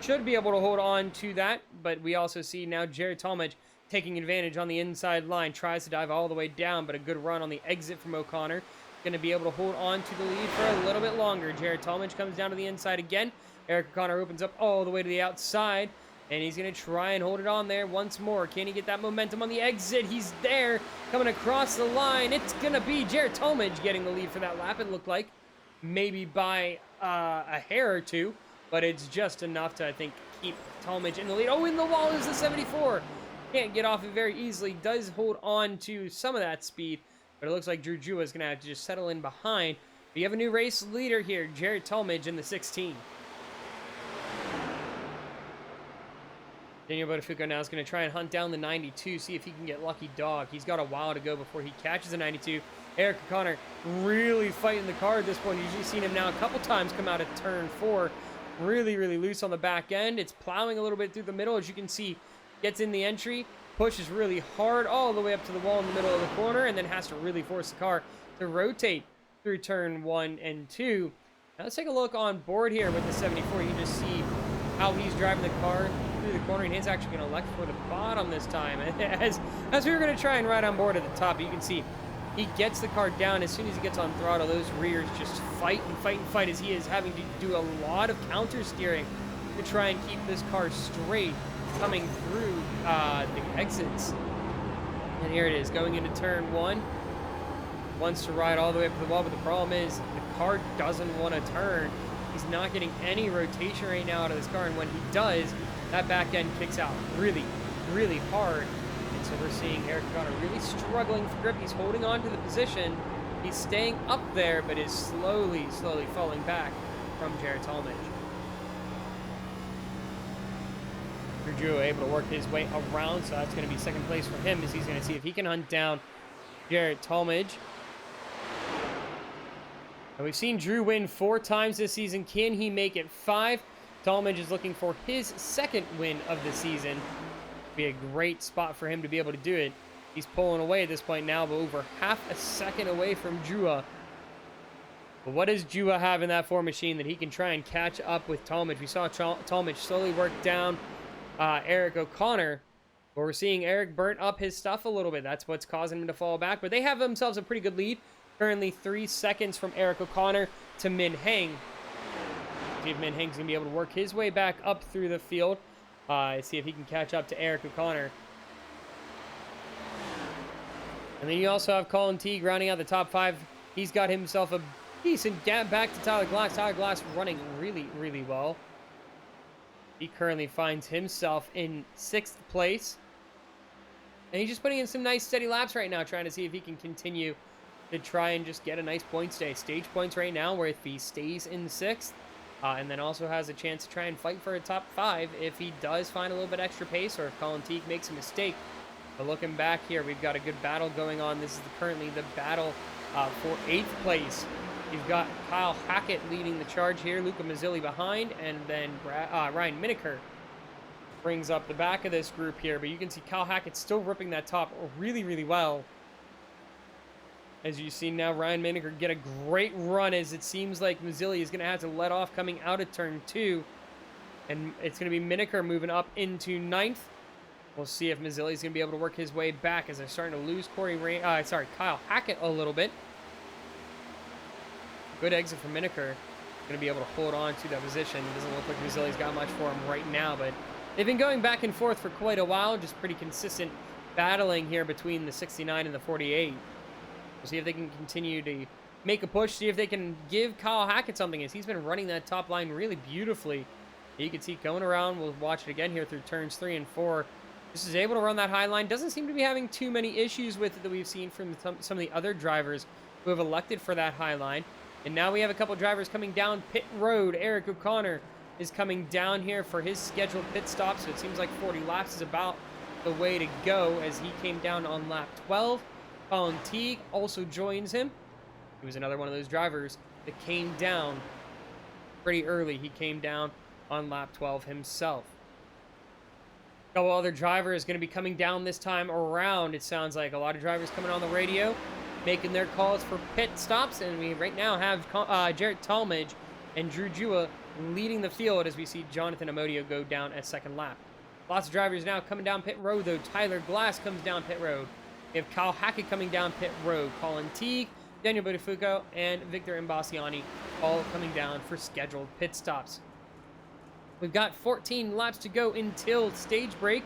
Should be able to hold on to that, but we also see now Jared Talmadge taking advantage on the inside line, tries to dive all the way down, but a good run on the exit from O'Connor. Going to be able to hold on to the lead for a little bit longer. Jared Talmadge comes down to the inside again. Eric O'Connor opens up all the way to the outside, and he's going to try and hold it on there once more. Can he get that momentum on the exit? He's there, coming across the line. It's going to be Jared Talmadge getting the lead for that lap, it looked like. Maybe by a hair or two, but it's just enough to, I think, keep Talmadge in the lead. Oh, in the wall is the 74. Can't get off it very easily. Does hold on to some of that speed, but it looks like Drew Jua is going to have to just settle in behind. But you have a new race leader here, Jared Talmadge in the 16. Daniel Botafuca now is going to try and hunt down the 92, see if he can get Lucky Dog. He's got a while to go before he catches the 92. Eric O'Connor really fighting the car at this point. You've usually seen him now a couple times come out of turn 4. Really loose on the back end. It's plowing a little bit through the middle, as you can see. Gets in the entry, pushes really hard all the way up to the wall in the middle of the corner, and then has to really force the car to rotate through turn 1 and 2. Now let's take a look on board here with the 74. You can just see how he's driving the car through the corner, and he's actually going to elect for the bottom this time. As we were going to try and ride on board at the top, you can see he gets the car down. As soon as he gets on throttle, those rears just fight as he is having to do a lot of counter steering to try and keep this car straight coming through the exits. And here it is, going into turn 1. Wants to ride all the way up to the wall, but the problem is the car doesn't want to turn. He's not getting any rotation right now out of this car, and when he does, that back end kicks out really hard. And so we're seeing Eric O'Connor really struggling for grip. He's holding on to the position. He's staying up there, but is slowly falling back from Jared Talmadge. Drew able to work his way around, so that's going to be second place for him, as he's going to see if he can hunt down Jared Talmadge. And we've seen Drew win 4 times this season. Can he make it 5? Talmadge is looking for his second win of the season. Be a great spot for him to be able to do it. He's pulling away at this point now, but over half a second away from Jua. But what does Jua have in that 4 machine that he can try and catch up with Talmadge? We saw Talmadge slowly work down Eric O'Connor, but we're seeing Eric burnt up his stuff a little bit. That's what's causing him to fall back, but they have themselves a pretty good lead. Currently 3 seconds from Eric O'Connor to Min Heng. See if Min Heng's going to be able to work his way back up through the field. See if he can catch up to Eric O'Connor. And then you also have Colin Teague rounding out the top 5. He's got himself a decent gap back to Tyler Glass. Tyler Glass running really well. He currently finds himself in 6th place. And he's just putting in some nice steady laps right now, trying to see if he can continue to try and just get a nice point stay. Stage points right now, where if he stays in 6th, and then also has a chance to try and fight for a top 5 if he does find a little bit extra pace, or if Colin Teague makes a mistake. But looking back here, we've got a good battle going on. This is currently the battle for 8th place. You've got Kyle Hackett leading the charge here, Luca Mazzilli behind, and then Ryan Miniker brings up the back of this group here. But you can see Kyle Hackett still ripping that top really well. As you see now, Ryan Miniker get a great run, as it seems like Mazzilli is going to have to let off coming out of turn 2. And it's going to be Miniker moving up into 9th. We'll see if Mazzilli is going to be able to work his way back, as they're starting to lose Kyle Hackett a little bit. Good exit from Miniker. going to be able to hold on to that position. It doesn't look like Mazzilli's got much for him right now, but they've been going back and forth for quite a while, just pretty consistent battling here between the 69 and the 48. We'll see if they can continue to make a push, see if they can give Kyle Hackett something, as he's been running that top line really beautifully. You can see going around, we'll watch it again here through turns 3 and 4. This is able to run that high line. Doesn't seem to be having too many issues with it that we've seen from some of the other drivers who have elected for that high line. And now we have a couple drivers coming down pit road. Eric O'Connor is coming down here for his scheduled pit stop, so it seems like 40 laps is about the way to go, as he came down on lap 12. Colin Teague also joins him. He was another one of those drivers that came down pretty early. He came down on lap 12 himself. A couple other drivers going to be coming down this time around. It sounds like a lot of drivers coming on the radio, making their calls for pit stops, and we right now have Jarrett Talmadge and Drew Jua leading the field as we see Jonathan Amodio go down at second lap. Lots of drivers now coming down pit road, though. Tyler Glass comes down pit road. We have Kyle Hackett coming down pit road. Colin Teague, Daniel Botafuco, and Victor Imbasiani all coming down for scheduled pit stops. We've got 14 laps to go until stage break.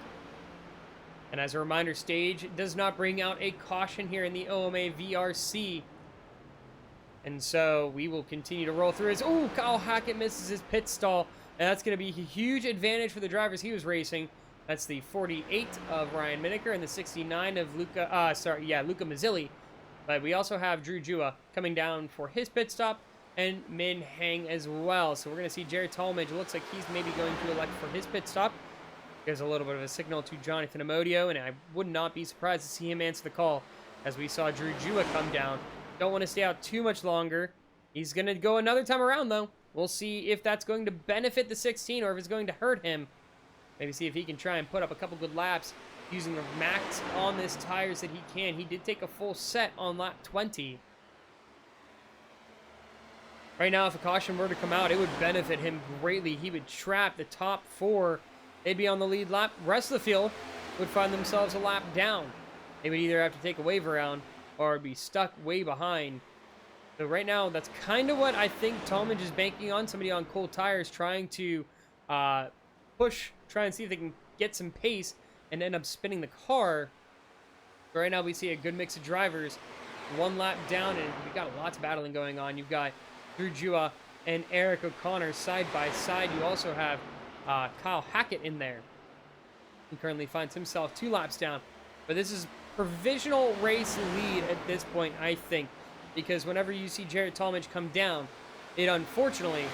And as a reminder, stage does not bring out a caution here in the OMA VRC. And so we will continue to roll through as, oh, Kyle Hackett misses his pit stall. And that's going to be a huge advantage for the drivers he was racing. That's the 48 of Ryan Miniker and the 69 of Luca Mazzilli. But we also have Drew Jua coming down for his pit stop, and Min Hang as well. So we're going to see Jared Talmadge. Looks like he's maybe going to elect for his pit stop. There's a little bit of a signal to Jonathan Amodio, and I would not be surprised to see him answer the call as we saw Drew Jua come down. Don't want to stay out too much longer. He's going to go another time around, though. We'll see if that's going to benefit the 16 or if it's going to hurt him. Maybe see if he can try and put up a couple good laps using the max on this tires that he can. He did take a full set on lap 20. Right now, if a caution were to come out, it would benefit him greatly. He would trap the top 4. They'd be on the lead lap. Rest of the field would find themselves a lap down. They would either have to take a wave around or be stuck way behind. So right now, that's kind of what I think Talmadge is banking on. Somebody on cold tires trying to push, try and see if they can get some pace and end up spinning the car. But right now, we see a good mix of drivers. One lap down, and we've got lots of battling going on. You've got Drew Jua and Eric O'Connor side by side. You also have Kyle Hackett in there. He currently finds himself 2 laps down. But this is provisional race lead at this point, I think. Because whenever you see Jarrett Talmadge come down, it unfortunately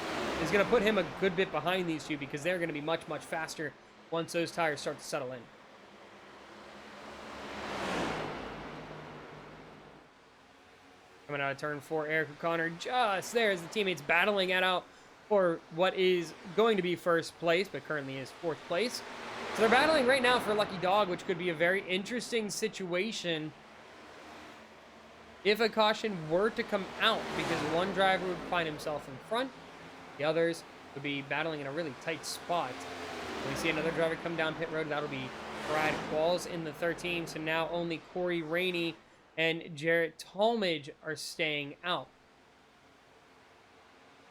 is going to put him a good bit behind these two, because they're going to be much, much faster once those tires start to settle in. Coming out of turn 4, Eric O'Connor just there as the teammates battling it out for what is going to be first place, but currently is 4th place. So they're battling right now for Lucky Dog, which could be a very interesting situation if a caution were to come out, because one driver would find himself in front, the others would be battling in a really tight spot. When we see another driver come down pit road, that'll be Brad Qualls in the 13, so now only Corey Rainey and Jarrett Talmadge are staying out.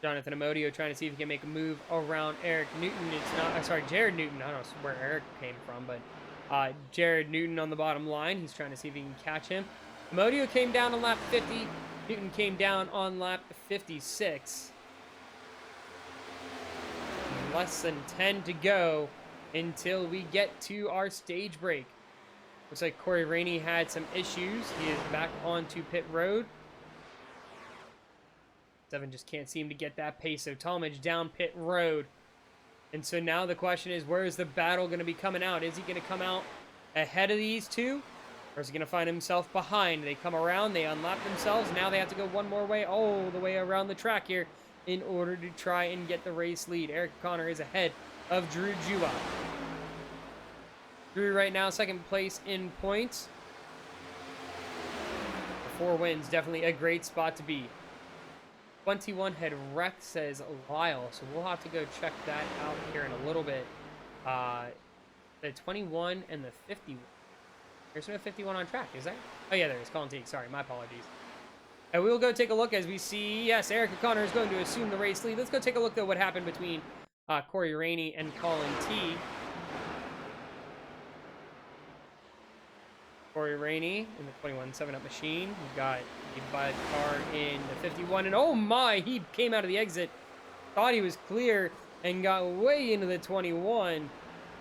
Jonathan Amodio trying to see if he can make a move around Eric Newton. It's not, Jared Newton. I don't know where Eric came from, but Jared Newton on the bottom line. He's trying to see if he can catch him. Amodio came down on lap 50. Newton came down on lap 56. Less than 10 to go until we get to our stage break. Looks like Corey Rainey had some issues. He is back onto pit road. 7 just can't seem to get that pace, so Talmadge down pit road. And so now the question is, where is the battle going to be coming out? Is he going to come out ahead of these two? Or is he going to find himself behind? They come around, they unlap themselves. Now they have to go one more way, all the way around the track here in order to try and get the race lead. Eric O'Connor is ahead of Drew Jua. Drew right now, 2nd place in points. 4 wins, definitely a great spot to be. 21 had wrecked, says Lyle, so we'll have to go check that out here in a little bit. The 21 and the 51. There's no 51 on track, is there? Oh yeah, there is. Colin Teague, sorry, my apologies. And we'll go take a look as we see, yes, Eric O'Connor is going to assume the race lead. Let's go take a look at what happened between Corey Rainey and Colin T. Corey Rainey in the 21 7-Up machine. We've got the Bud car in the 51. And oh my, he came out of the exit. Thought he was clear and got way into the 21.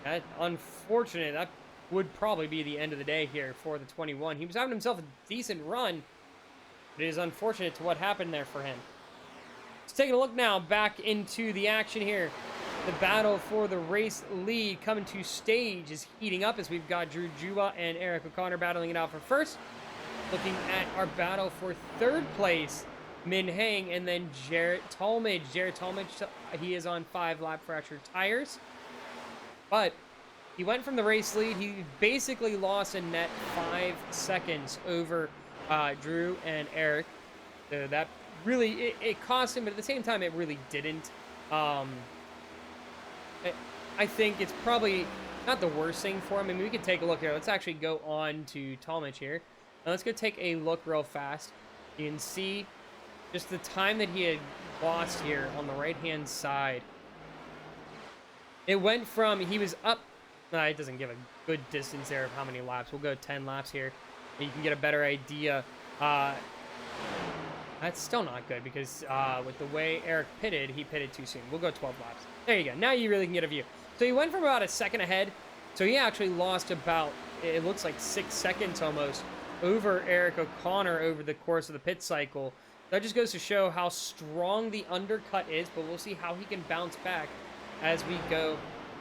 That unfortunate. That would probably be the end of the day here for the 21. He was having himself a decent run. But it is unfortunate to what happened there for him. Let's take a look now back into the action here. The battle for the race lead coming to stage is heating up as we've got Drew Jua and Eric O'Connor battling it out for first. Looking at our battle for third place, Min Hang and then Jarrett Talmadge. Jarrett Talmadge, he is on 5 lap fractured tires. But he went from the race lead. He basically lost a net 5 seconds over Drew and Eric. So that really, it cost him, but at the same time, it really didn't. I think it's probably not the worst thing for him. I mean, we could take a look here. Let's actually go on to Talmadge here. Now, let's go take a look real fast. You can see just the time that he had lost here on the right-hand side. It went from, he was up, it doesn't give a good distance there of how many laps. We'll go 10 laps here. You can get a better idea. That's still not good because with the way Eric pitted, he pitted too soon. We'll go 12 laps. There you go. Now you really can get a view. So he went from about a second ahead. So he actually lost about, it looks like 6 seconds almost, over Eric O'Connor over the course of the pit cycle. That just goes to show how strong the undercut is, but we'll see how he can bounce back as we go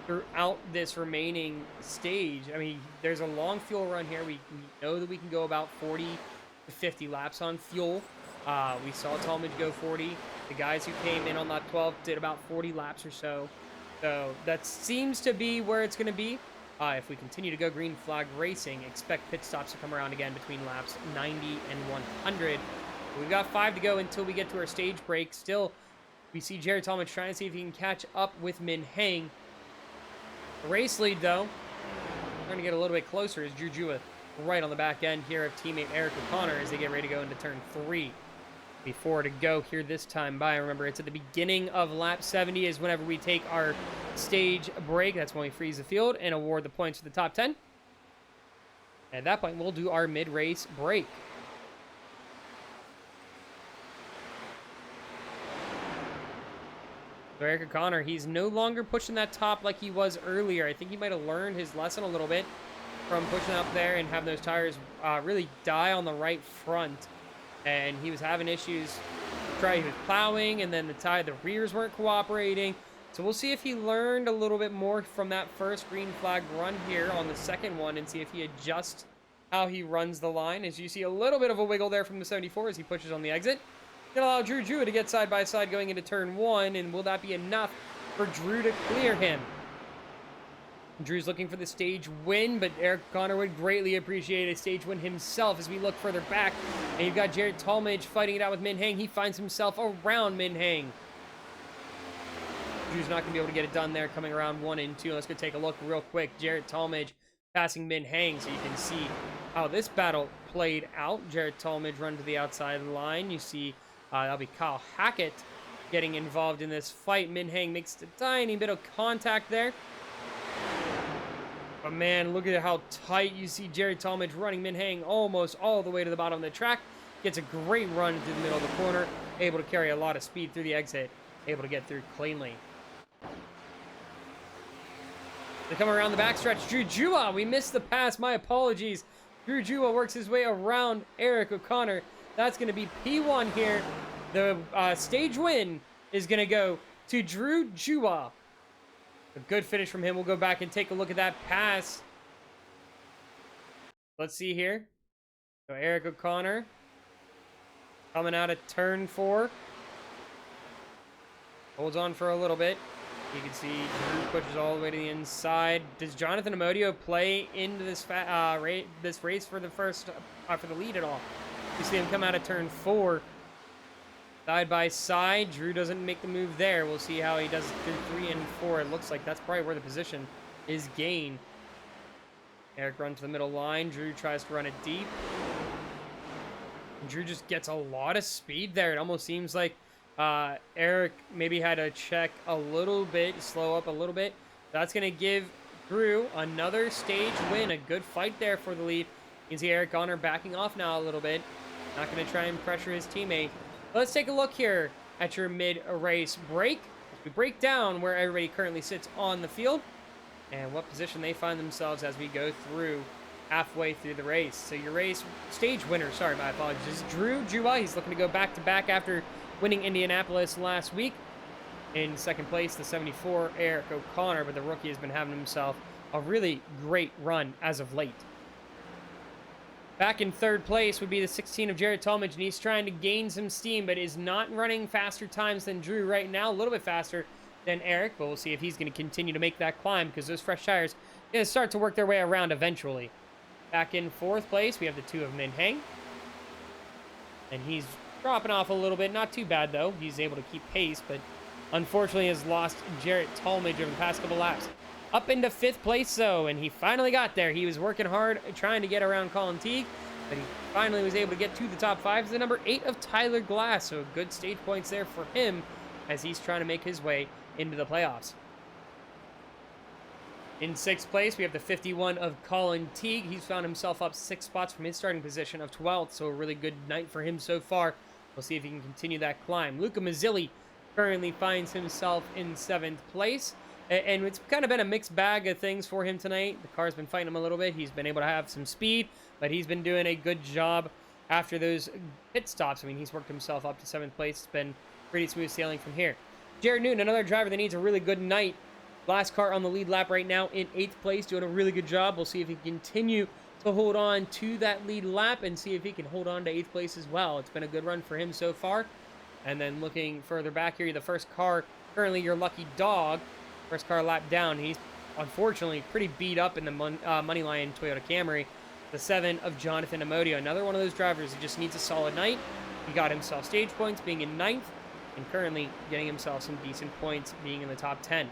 throughout this remaining stage. I mean, there's a long fuel run here. We know that we can go about 40 to 50 laps on fuel. We saw Talmadge go 40. The guys who came in on lap 12 did about 40 laps or so. So that seems to be where it's going to be. If we continue to go green flag racing, expect pit stops to come around again between laps 90 and 100. We've got 5 to go until we get to our stage break. Still, we see Jared Talmadge trying to see if he can catch up with Min Hang. The race lead, though, trying to get a little bit closer, is Drew Jua right on the back end here of teammate Eric O'Connor as they get ready to go into turn 3. Before to go here this time by. Remember, it's at the beginning of lap 70 is whenever we take our stage break. That's when we freeze the field and award the points to the top 10. At that point, we'll do our mid-race break. So Eric O'Connor, he's no longer pushing that top like he was earlier. I think he might have learned his lesson a little bit from pushing up there and having those tires really die on the right front. And he was having issues. He was plowing, and then the rears weren't cooperating. So we'll see if he learned a little bit more from that first green flag run here on the second one and see if he adjusts how he runs the line. As you see a little bit of a wiggle there from the 74 as he pushes on the exit. Gonna allow Drew Jua to get side by side going into turn 1, and will that be enough for Drew to clear him? Drew's looking for the stage win, but Eric O'Connor would greatly appreciate a stage win himself as we look further back. And you've got Jared Talmadge fighting it out with Min Hang. He finds himself around Min Hang. Drew's not going to be able to get it done there coming around 1 and 2. Let's go take a look real quick. Jared Talmadge passing Min Hang so you can see how this battle played out. Jared Talmadge run to the outside of the line. You see that'll be Kyle Hackett getting involved in this fight. Min Hang makes a tiny bit of contact there. But man, look at how tight you see Jared Talmadge running Min Hang almost all the way to the bottom of the track. Gets a great run into the middle of the corner. Able to carry a lot of speed through the exit. Able to get through cleanly. They come around the backstretch. Drew Jua, we missed the pass. My apologies. Drew Jua works his way around Eric O'Connor. That's going to be P1 here. The stage win is going to go to Drew Jua. A good finish from him. We'll go back and take a look at that pass. Let's see here. So Eric O'Connor coming out of turn 4. Holds on for a little bit. You can see Drew pushes all the way to the inside. Does Jonathan Amodio play into this this race for the for the lead at all? You see him come out of turn 4. Side by side, Drew doesn't make the move there. We'll see how he does through 3 and 4. It looks like that's probably where the position is gained. Eric runs to the middle line. Drew tries to run it deep. Drew just gets a lot of speed there. It almost seems like Eric maybe had to check a little bit, slow up a little bit. That's going to give Drew another stage win. A good fight there for the lead. You can see Eric Garner backing off now a little bit. Not going to try and pressure his teammate. Let's take a look here at your mid-race break. We break down where everybody currently sits on the field and what position they find themselves as we go through halfway through the race. So your race stage winner, sorry, my apologies, is Drew Jua. He's looking to go back-to-back after winning Indianapolis last week. In second place, the 74, Eric O'Connor, but the rookie has been having himself a really great run as of late. Back in third place would be the 16 of Jarrett Talmadge, and he's trying to gain some steam, but is not running faster times than Drew right now. A little bit faster than Eric, but we'll see if he's going to continue to make that climb because those fresh tires are going to start to work their way around eventually. Back in fourth place, we have the 2 of Min Heng, and he's dropping off a little bit. Not too bad, though. He's able to keep pace, but unfortunately has lost Jarrett Talmadge over the past couple laps. Up into fifth place, though, and he finally got there. He was working hard, trying to get around Colin Teague, but he finally was able to get to the top 5. The number 8 of Tyler Glass, so good stage points there for him as he's trying to make his way into the playoffs. In sixth place, we have the 51 of Colin Teague. He's found himself up 6 spots from his starting position of 12th, so a really good night for him so far. We'll see if he can continue that climb. Luca Mazzilli currently finds himself in 7th place. And it's kind of been a mixed bag of things for him tonight. The car's been fighting him a little bit. He's been able to have some speed, but he's been doing a good job after those pit stops. I mean, he's worked himself up to 7th place. It's been pretty smooth sailing from here. Jared Newton, another driver that needs a really good night. Last car on the lead lap right now in 8th place, doing a really good job. We'll see if he can continue to hold on to that lead lap and see if he can hold on to 8th place as well. It's been a good run for him so far. And then looking further back here, the first car, currently your lucky dog. First car lap down. He's unfortunately pretty beat up in the Moneyline Toyota Camry. The 7 of Jonathan Amodio. Another one of those drivers who just needs a solid night. He got himself stage points being in 9th and currently getting himself some decent points being in the top 10.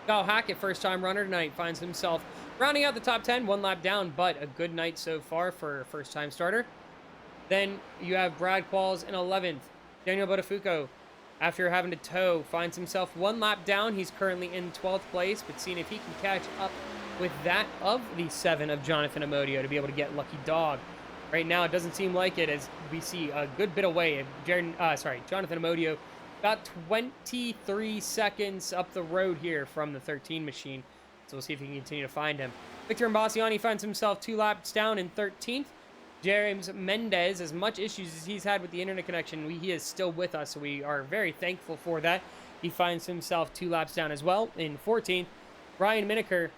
Kyle Hackett, first time runner tonight, finds himself rounding out the top 10, 1 lap down, but a good night so far for a first time starter. Then you have Brad Qualls in 11th. Daniel Botafuco, after having to tow, finds himself 1 lap down. He's currently in 12th place, but seeing if he can catch up with that of the 7 of Jonathan Amodio to be able to get lucky dog. Right now, it doesn't seem like it, as we see a good bit away. Jonathan Amodio, about 23 seconds up the road here from the 13 machine. So we'll see if he can continue to find him. Victor Imbasiani finds himself 2 laps down in 13th. James Mendez, as much issues as he's had with the internet connection, he is still with us, so we are very thankful for that. He finds himself 2 laps down as well in 14th. Ryan Miniker,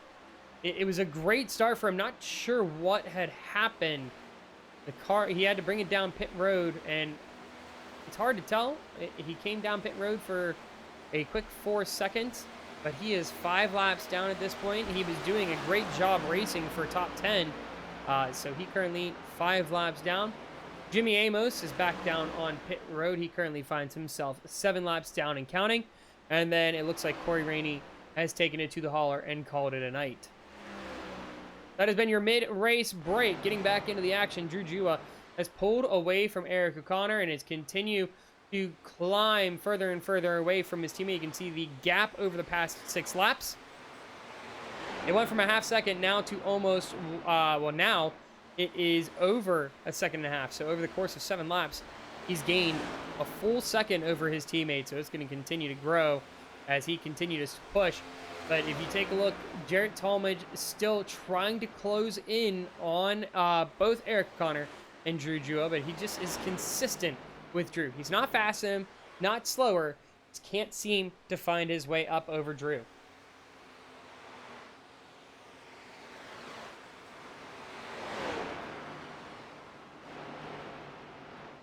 it was a great start for him. Not sure what had happened. The car, he had to bring it down pit road, and it's hard to tell. He came down pit road for a quick 4 seconds, but he is 5 laps down at this point. He was doing a great job racing for top 10. So he currently 5 laps down. Jimmy Amos is back down on pit road. He currently finds himself 7 laps down and counting. And then it looks like Corey Rainey has taken it to the hauler and called it a night. That has been your mid-race break. Getting back into the action, Drew Jua has pulled away from Eric O'Connor and has continued to climb further and further away from his teammate. You can see the gap over the past 6 laps. It went from a half second now to almost, now it is over a second and a half. So over the course of 7 laps, he's gained a full second over his teammate. So it's going to continue to grow as he continues to push. But if you take a look, Jarrett Talmadge is still trying to close in on both Eric O'Connor and Drew Jua, but he just is consistent with Drew. He's not faster than him, not slower. Just can't seem to find his way up over Drew.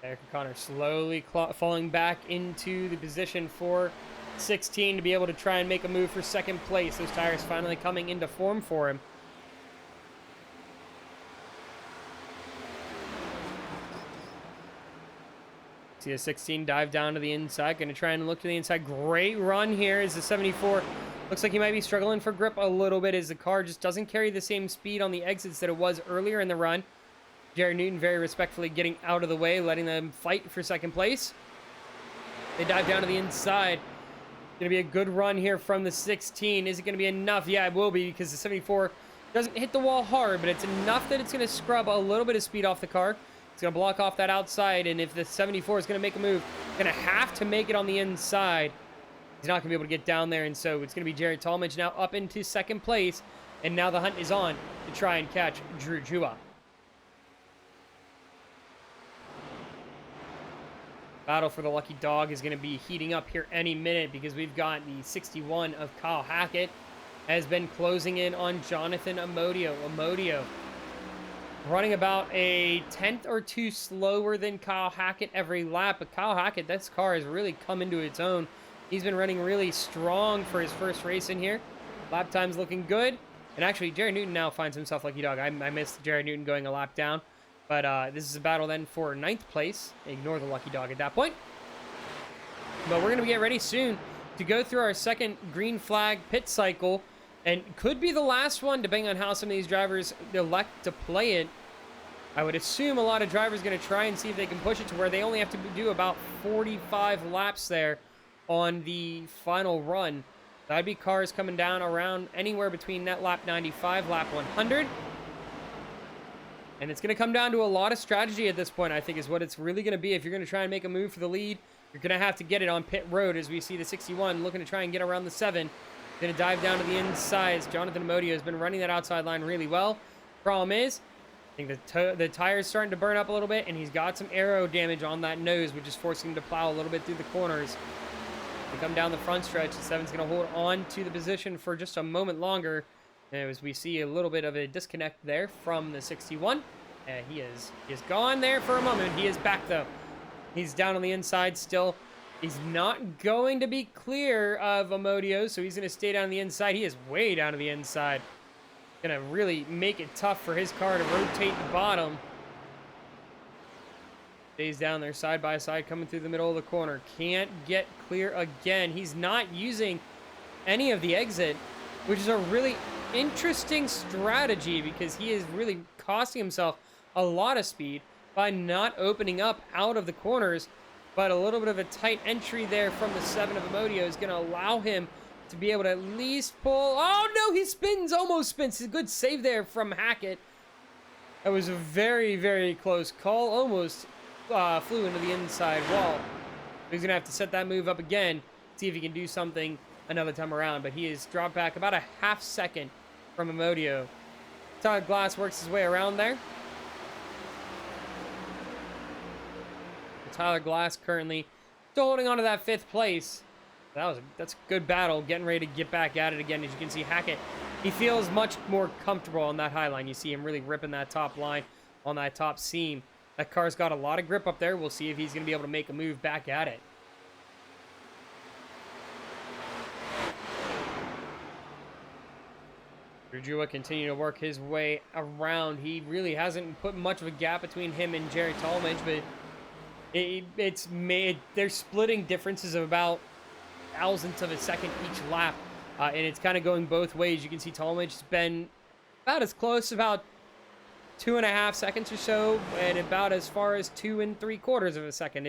Eric O'Connor slowly falling back into the position for 16 to be able to try and make a move for second place. Those tires finally coming into form for him. See a 16 dive down to the inside. Going to try and look to the inside. Great run here as the 74 looks like he might be struggling for grip a little bit as the car just doesn't carry the same speed on the exits that it was earlier in the run. Jared Newton very respectfully getting out of the way, letting them fight for second place. They dive down to the inside. Going to be a good run here from the 16. Is it going to be enough? Yeah, it will be, because the 74 doesn't hit the wall hard, but it's enough that it's going to scrub a little bit of speed off the car. It's going to block off that outside, and if the 74 is going to make a move, going to have to make it on the inside. He's not going to be able to get down there, and so it's going to be Jared Tallmadge now up into second place, and now the hunt is on to try and catch Drew Jua. Battle for the lucky dog is going to be heating up here any minute, because we've got the 61 of Kyle Hackett has been closing in on Jonathan Amodio. Amodio running about a tenth or two slower than Kyle Hackett every lap, but Kyle Hackett, this car has really come into its own. He's been running really strong for his first race in here. Lap time's looking good, and actually Jared Newton now finds himself lucky dog. I missed Jared Newton going a lap down. But this is a battle then for 9th place. Ignore the lucky dog at that point. But we're going to get ready soon to go through our second green flag pit cycle. And could be the last one, depending on how some of these drivers elect to play it. I would assume a lot of drivers are going to try and see if they can push it to where they only have to do about 45 laps there on the final run. That'd be cars coming down around anywhere between that lap 95, lap 100. And it's going to come down to a lot of strategy at this point, I think, is what it's really going to be. If you're going to try and make a move for the lead, you're going to have to get it on pit road, as we see the 61 looking to try and get around the 7. Going to dive down to the inside. Jonathan Amodio has been running that outside line really well. Problem is, I think the tire's starting to burn up a little bit, and he's got some aero damage on that nose, which is forcing him to plow a little bit through the corners. They come down the front stretch. The 7's going to hold on to the position for just a moment longer. As we see a little bit of a disconnect there from the 61. He is gone there for a moment. He is back, though. He's down on the inside still. He's not going to be clear of Amodio, so he's going to stay down on the inside. He is way down to the inside. Going to really make it tough for his car to rotate the bottom. Stays down there side by side, coming through the middle of the corner. Can't get clear again. He's not using any of the exit, which is a really interesting strategy, because he is really costing himself a lot of speed by not opening up out of the corners. But a little bit of a tight entry there from the 7 of Amodio is going to allow him to be able to at least pull. Oh no, he spins, almost spins. A good save there from Hackett. That was a very, very close call. Almost flew into the inside wall. He's going to have to set that move up again, see if he can do something another time around. But he has dropped back about a half second from Amodio. Tyler Glass works his way around there. Tyler Glass currently still holding on to that 5th place. That's a good battle, getting ready to get back at it again. As you can see, Hackett, he feels much more comfortable on that high line. You see him really ripping that top line on that top seam. That car's got a lot of grip up there. We'll see if he's going to be able to make a move back at it. Jua continue to work his way around. He really hasn't put much of a gap between him and Jared Tallmadge, but they're splitting differences of about thousandths of a second each lap, and it's kind of going both ways. You can see Tallmadge's been about as close, about 2.5 seconds or so, and about as far as 2 3/4 of a second.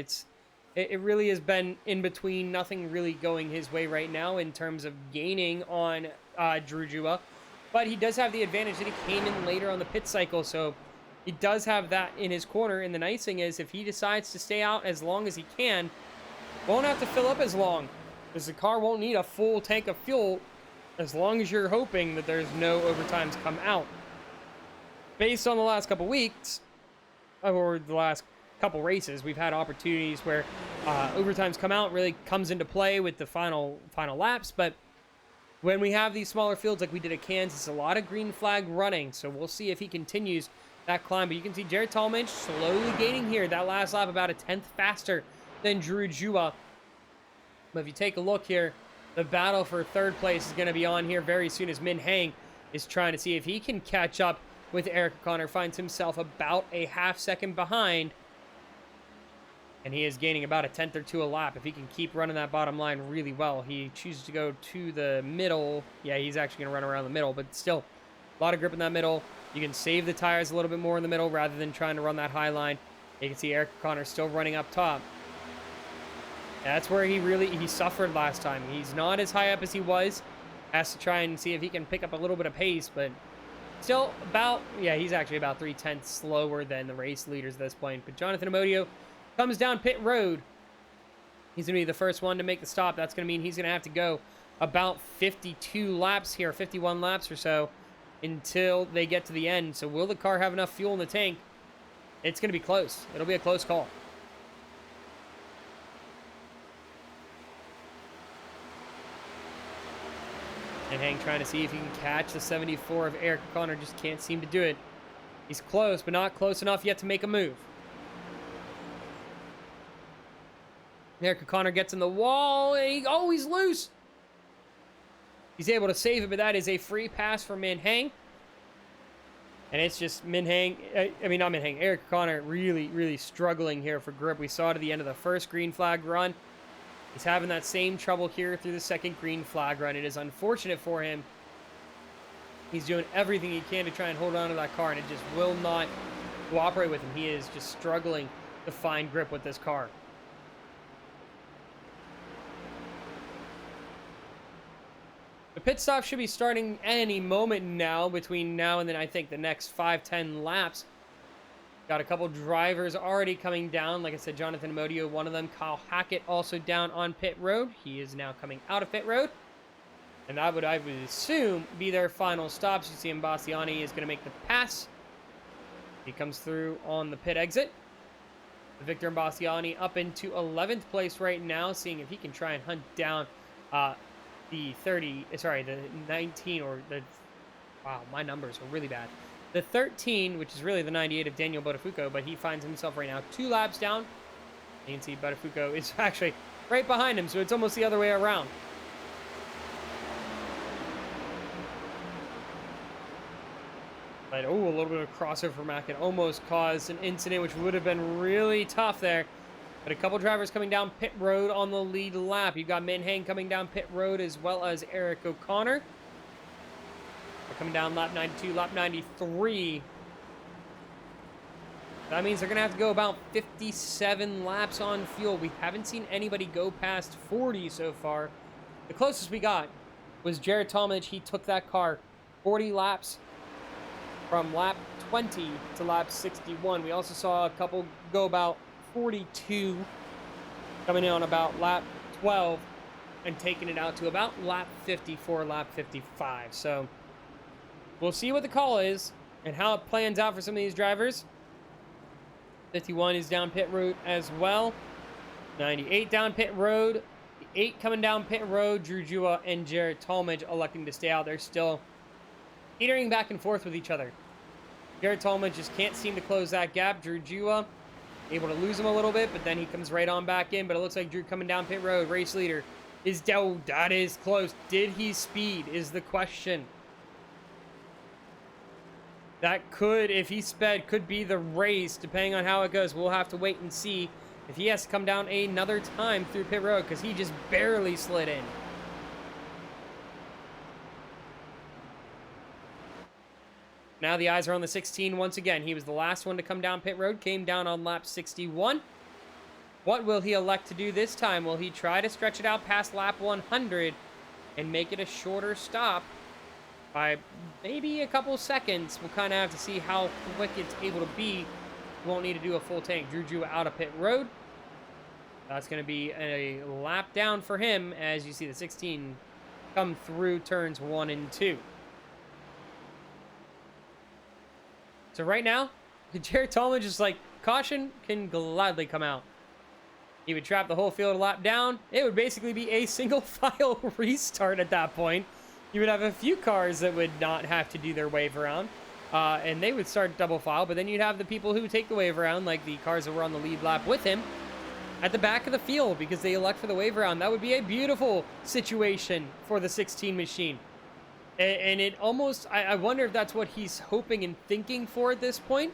It really has been in between. Nothing really going his way right now in terms of gaining on Drew Jua, but he does have the advantage that he came in later on the pit cycle, so he does have that in his corner. And the nice thing is, if he decides to stay out as long as he can, won't have to fill up as long, because the car won't need a full tank of fuel as long as you're hoping that there's no overtimes come out. Based on the last couple weeks, or the last couple races, we've had opportunities where overtimes come out, really comes into play with the final laps. But when we have these smaller fields like we did at Kansas, a lot of green flag running, so we'll see if he continues that climb. But you can see Jared Tallmadge slowly gaining here. That last lap about a tenth faster than Drew Jua. But if you take a look here, the battle for 3rd place is going to be on here very soon, as Min Hang is trying to see if he can catch up with Eric O'Connor. Finds himself about a half second behind, and he is gaining about a tenth or two a lap. If he can keep running that bottom line really well, he chooses to go to the middle. Yeah, he's actually going to run around the middle, but still a lot of grip in that middle. You can save the tires a little bit more in the middle rather than trying to run that high line. You can see Eric O'Connor still running up top. That's where he suffered last time. He's not as high up as he was. Has to try and see if he can pick up a little bit of pace, but still about, yeah, he's actually about 3/10 slower than the race leaders at this point. But Jonathan Amodio comes down pit road. He's going to be the first one to make the stop. That's going to mean he's going to have to go about 52 laps here, 51 laps or so, until they get to the end. So will the car have enough fuel in the tank? It's going to be close. It'll be a close call. And Hank trying to see if he can catch the 74 of Eric O'Connor. Just can't seem to do it. He's close, but not close enough yet to make a move. Eric O'Connor gets in the wall. And he's loose. He's able to save it, but that is a free pass for Min Hang. And it's just Min Hang. Not Min Hang. Eric O'Connor really, really struggling here for grip. We saw it at the end of the first green flag run. He's having that same trouble here through the second green flag run. It is unfortunate for him. He's doing everything he can to try and hold on to that car, and it just will not cooperate with him. He is just struggling to find grip with this car. The pit stop should be starting any moment now, between now and then I think the next 5-10 laps. Got a couple drivers already coming down. Like I said, Jonathan Amodio, one of them. Kyle Hackett also down on pit road. He is now coming out of pit road. And that would, I would assume, be their final stops. You see Bastiani is going to make the pass. He comes through on the pit exit. Victor Bastiani up into 11th place right now, seeing if he can try and hunt down the 19, or the, wow, my numbers are really bad. The 13, which is really the 98 of Daniel Botafuco, but he finds himself right now 2 laps down. You can see Botafuco is actually right behind him, so it's almost the other way around. But, a little bit of crossover for Mack. It almost caused an incident, which would have been really tough there. But a couple drivers coming down pit road on the lead lap. You've got Min Hang coming down pit road, as well as Eric O'Connor. They're coming down lap 92, lap 93. That means they're going to have to go about 57 laps on fuel. We haven't seen anybody go past 40 so far. The closest we got was Jared Talmadge. He took that car 40 laps from lap 20 to lap 61. We also saw a couple go about 42, coming in on about lap 12 and taking it out to about lap 54, lap 55. So we'll see what the call is and how it plans out for some of these drivers. 51 is down pit road as well. 98 down pit road. 8 coming down pit road. Drew Jua and Jared Talmadge electing to stay out. They're still teetering back and forth with each other. Jared Talmadge just can't seem to close that gap. Drew Jua able to lose him a little bit, but then he comes right on back in. But it looks like Drew coming down pit road. Race leader is down. That is close. Did he speed is the question. That could, if he sped, could be the race, depending on how it goes. We'll have to wait and see if he has to come down another time through pit road, because he just barely slid in. Now the eyes are on the 16 once again. He was the last one to come down pit road, came down on lap 61. What will he elect to do this time? Will he try to stretch it out past lap 100 and make it a shorter stop by maybe a couple seconds? We'll kind of have to see how quick it's able to be. Won't need to do a full tank. Drew Jua out of pit road. That's going to be a lap down for him, as you see the 16 come through turns 1 and 2. So right now, Jared Talmadge is like, caution can gladly come out. He would trap the whole field a lap down. It would basically be a single file restart at that point. You would have a few cars that would not have to do their wave around, and they would start double file, but then you'd have the people who take the wave around, like the cars that were on the lead lap with him, at the back of the field because they elect for the wave around. That would be a beautiful situation for the 16 machine. And it almost, I wonder if that's what he's hoping and thinking for at this point.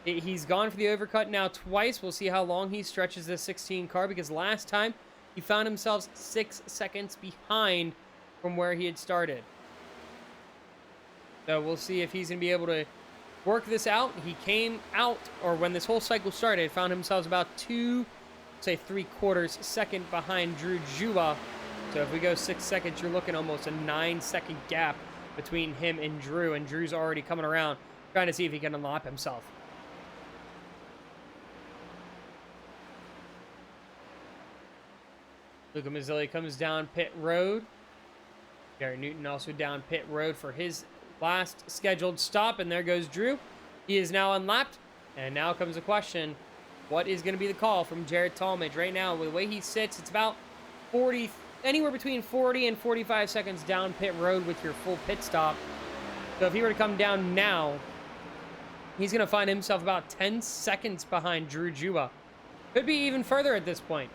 He's gone for the overcut now twice. We'll see how long he stretches this 16 car, because last time he found himself 6 seconds behind from where he had started. So we'll see if he's going to be able to work this out. He came out, or when this whole cycle started, found himself about 3/4 second behind Drew Juba. So if we go 6 seconds, you're looking almost a 9-second gap between him and Drew's already coming around, trying to see if he can unlock himself. Luca Mazzilli comes down pit road. Gary Newton also down pit road for his last scheduled stop, and there goes Drew. He is now unlapped, and now comes the question, what is going to be the call from Jared Talmadge? Right now, with the way he sits, it's about anywhere between 40 and 45 seconds down pit road with your full pit stop. So if he were to come down now, he's going to find himself about 10 seconds behind Drew Juba. Could be even further at this point.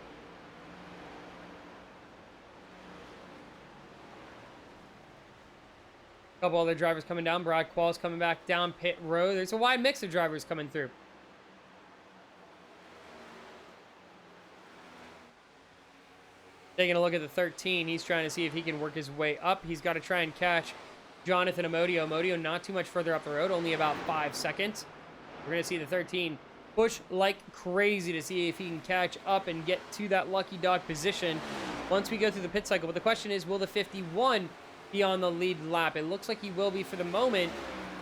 A couple other drivers coming down. Brad Quall's coming back down pit road. There's a wide mix of drivers coming through. Taking a look at the 13, he's trying to see if he can work his way up. He's got to try and catch Jonathan Amodio. Amodio not too much further up the road, only about 5 seconds. We're going to see the 13 push like crazy to see if he can catch up and get to that lucky dog position once we go through the pit cycle. But the question is, will the 51 be on the lead lap? It looks like he will be for the moment,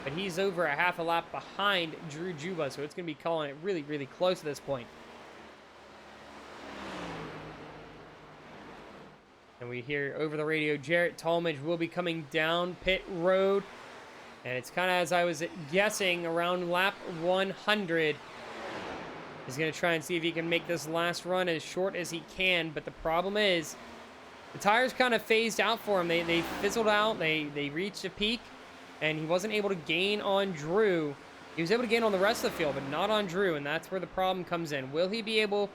but he's over a half a lap behind Drew Juba, so it's going to be calling it really, really close at this point. And we hear over the radio, Jarrett Talmadge will be coming down pit road. And it's kind of as I was guessing, around lap 100. He's going to try and see if he can make this last run as short as he can. But the problem is, the tires kind of phased out for him. They fizzled out. They reached a peak. And he wasn't able to gain on Drew. He was able to gain on the rest of the field, but not on Drew. And that's where the problem comes in. Will he be able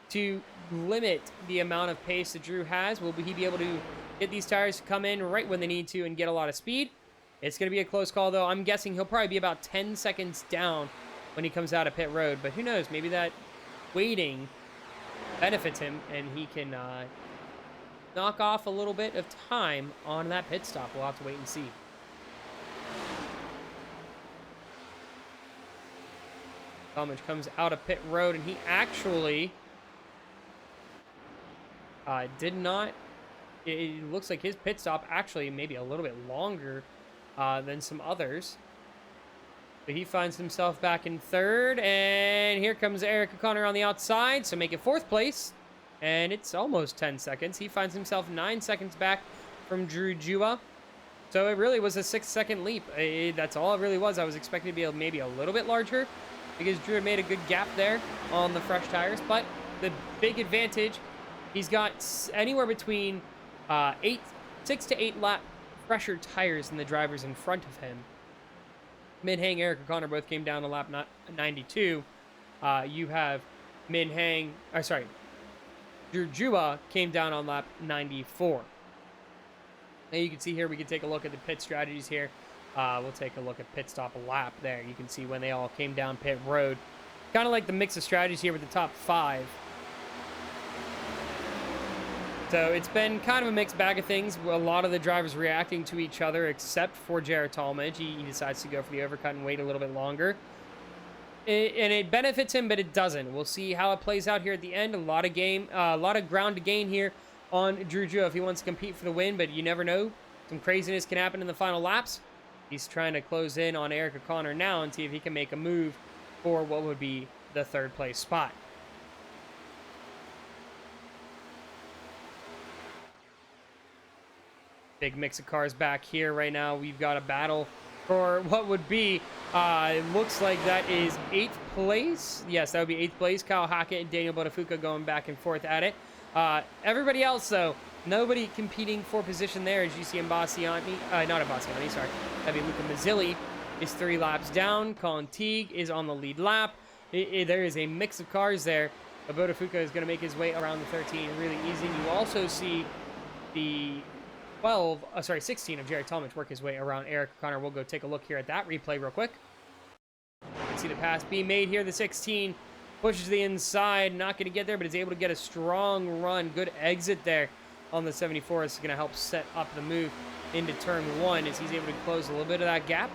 to limit the amount of pace that Drew has? Will he be able to get these tires to come in right when they need to and get a lot of speed? It's going to be a close call, though. I'm guessing he'll probably be about 10 seconds down when he comes out of pit road. But who knows? Maybe that waiting benefits him, and he can knock off a little bit of time on that pit stop. We'll have to wait and see. Talmadge comes out of pit road, and he actually did not. It looks like his pit stop actually maybe a little bit longer than some others. But he finds himself back in third, and here comes Eric O'Connor on the outside, so make it fourth place. And it's almost 10 seconds. He finds himself 9 seconds back from Drew Juba. So it really was a 6-second leap. That's all it really was. I was expecting to be maybe a little bit larger because Drew had made a good gap there on the fresh tires. But the big advantage, he's got anywhere between 6 to 8 lap fresher tires than the drivers in front of him. Min-Hang, Eric O'Connor both came down to lap 92. You have Drew Juba came down on lap 94. Now you can see here, we can take a look at the pit strategies here. We'll take a look at pit stop lap there. You can see when they all came down pit road. Kind of like the mix of strategies here with the top 5. So it's been kind of a mixed bag of things. A lot of the drivers reacting to each other, except for Jared Talmadge. He decides to go for the overcut and wait a little bit longer. And it benefits him, but it doesn't. We'll see how it plays out here at the end. A lot of ground to gain here on Drew Juba if he wants to compete for the win, but you never know. Some craziness can happen in the final laps. He's trying to close in on Eric O'Connor now and see if he can make a move for what would be the third place spot. Big mix of cars back here right now. We've got a battle for what would be, it looks like that is 8th place. Yes, that would be 8th place. Kyle Hackett and Daniel Botafuca going back and forth at it. Everybody else, though, nobody competing for position there. As you see, not Imbassiani, sorry. That'd be Luca Mazzilli is 3 laps down. Colin Teague is on the lead lap. There is a mix of cars there. Botafuca is going to make his way around the 13 really easy. You also see the 16 of Jared Talmadge work his way around Eric O'Connor. We'll go take a look here at that replay real quick. You can see the pass being made here. The 16 pushes to the inside, not going to get there, but is able to get a strong run. Good exit there on the 74. This is going to help set up the move into turn 1 as he's able to close a little bit of that gap.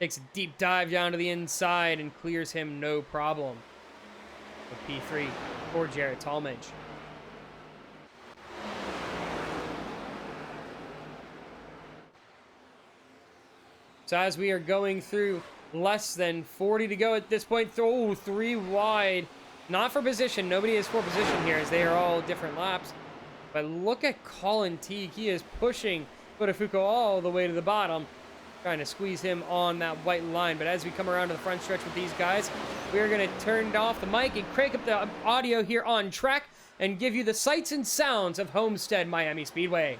Takes a deep dive down to the inside and clears him no problem. A P3 for Jarrett Talmadge. So as we are going through less than 40 to go at this point, oh, 3 wide. Not for position. Nobody is for position here as they are all different laps. But look at Colin Teague. He is pushing Buttafuoco all the way to the bottom, trying to squeeze him on that white line. But as we come around to the front stretch with these guys, we are going to turn off the mic and crank up the audio here on track and give you the sights and sounds of Homestead Miami Speedway.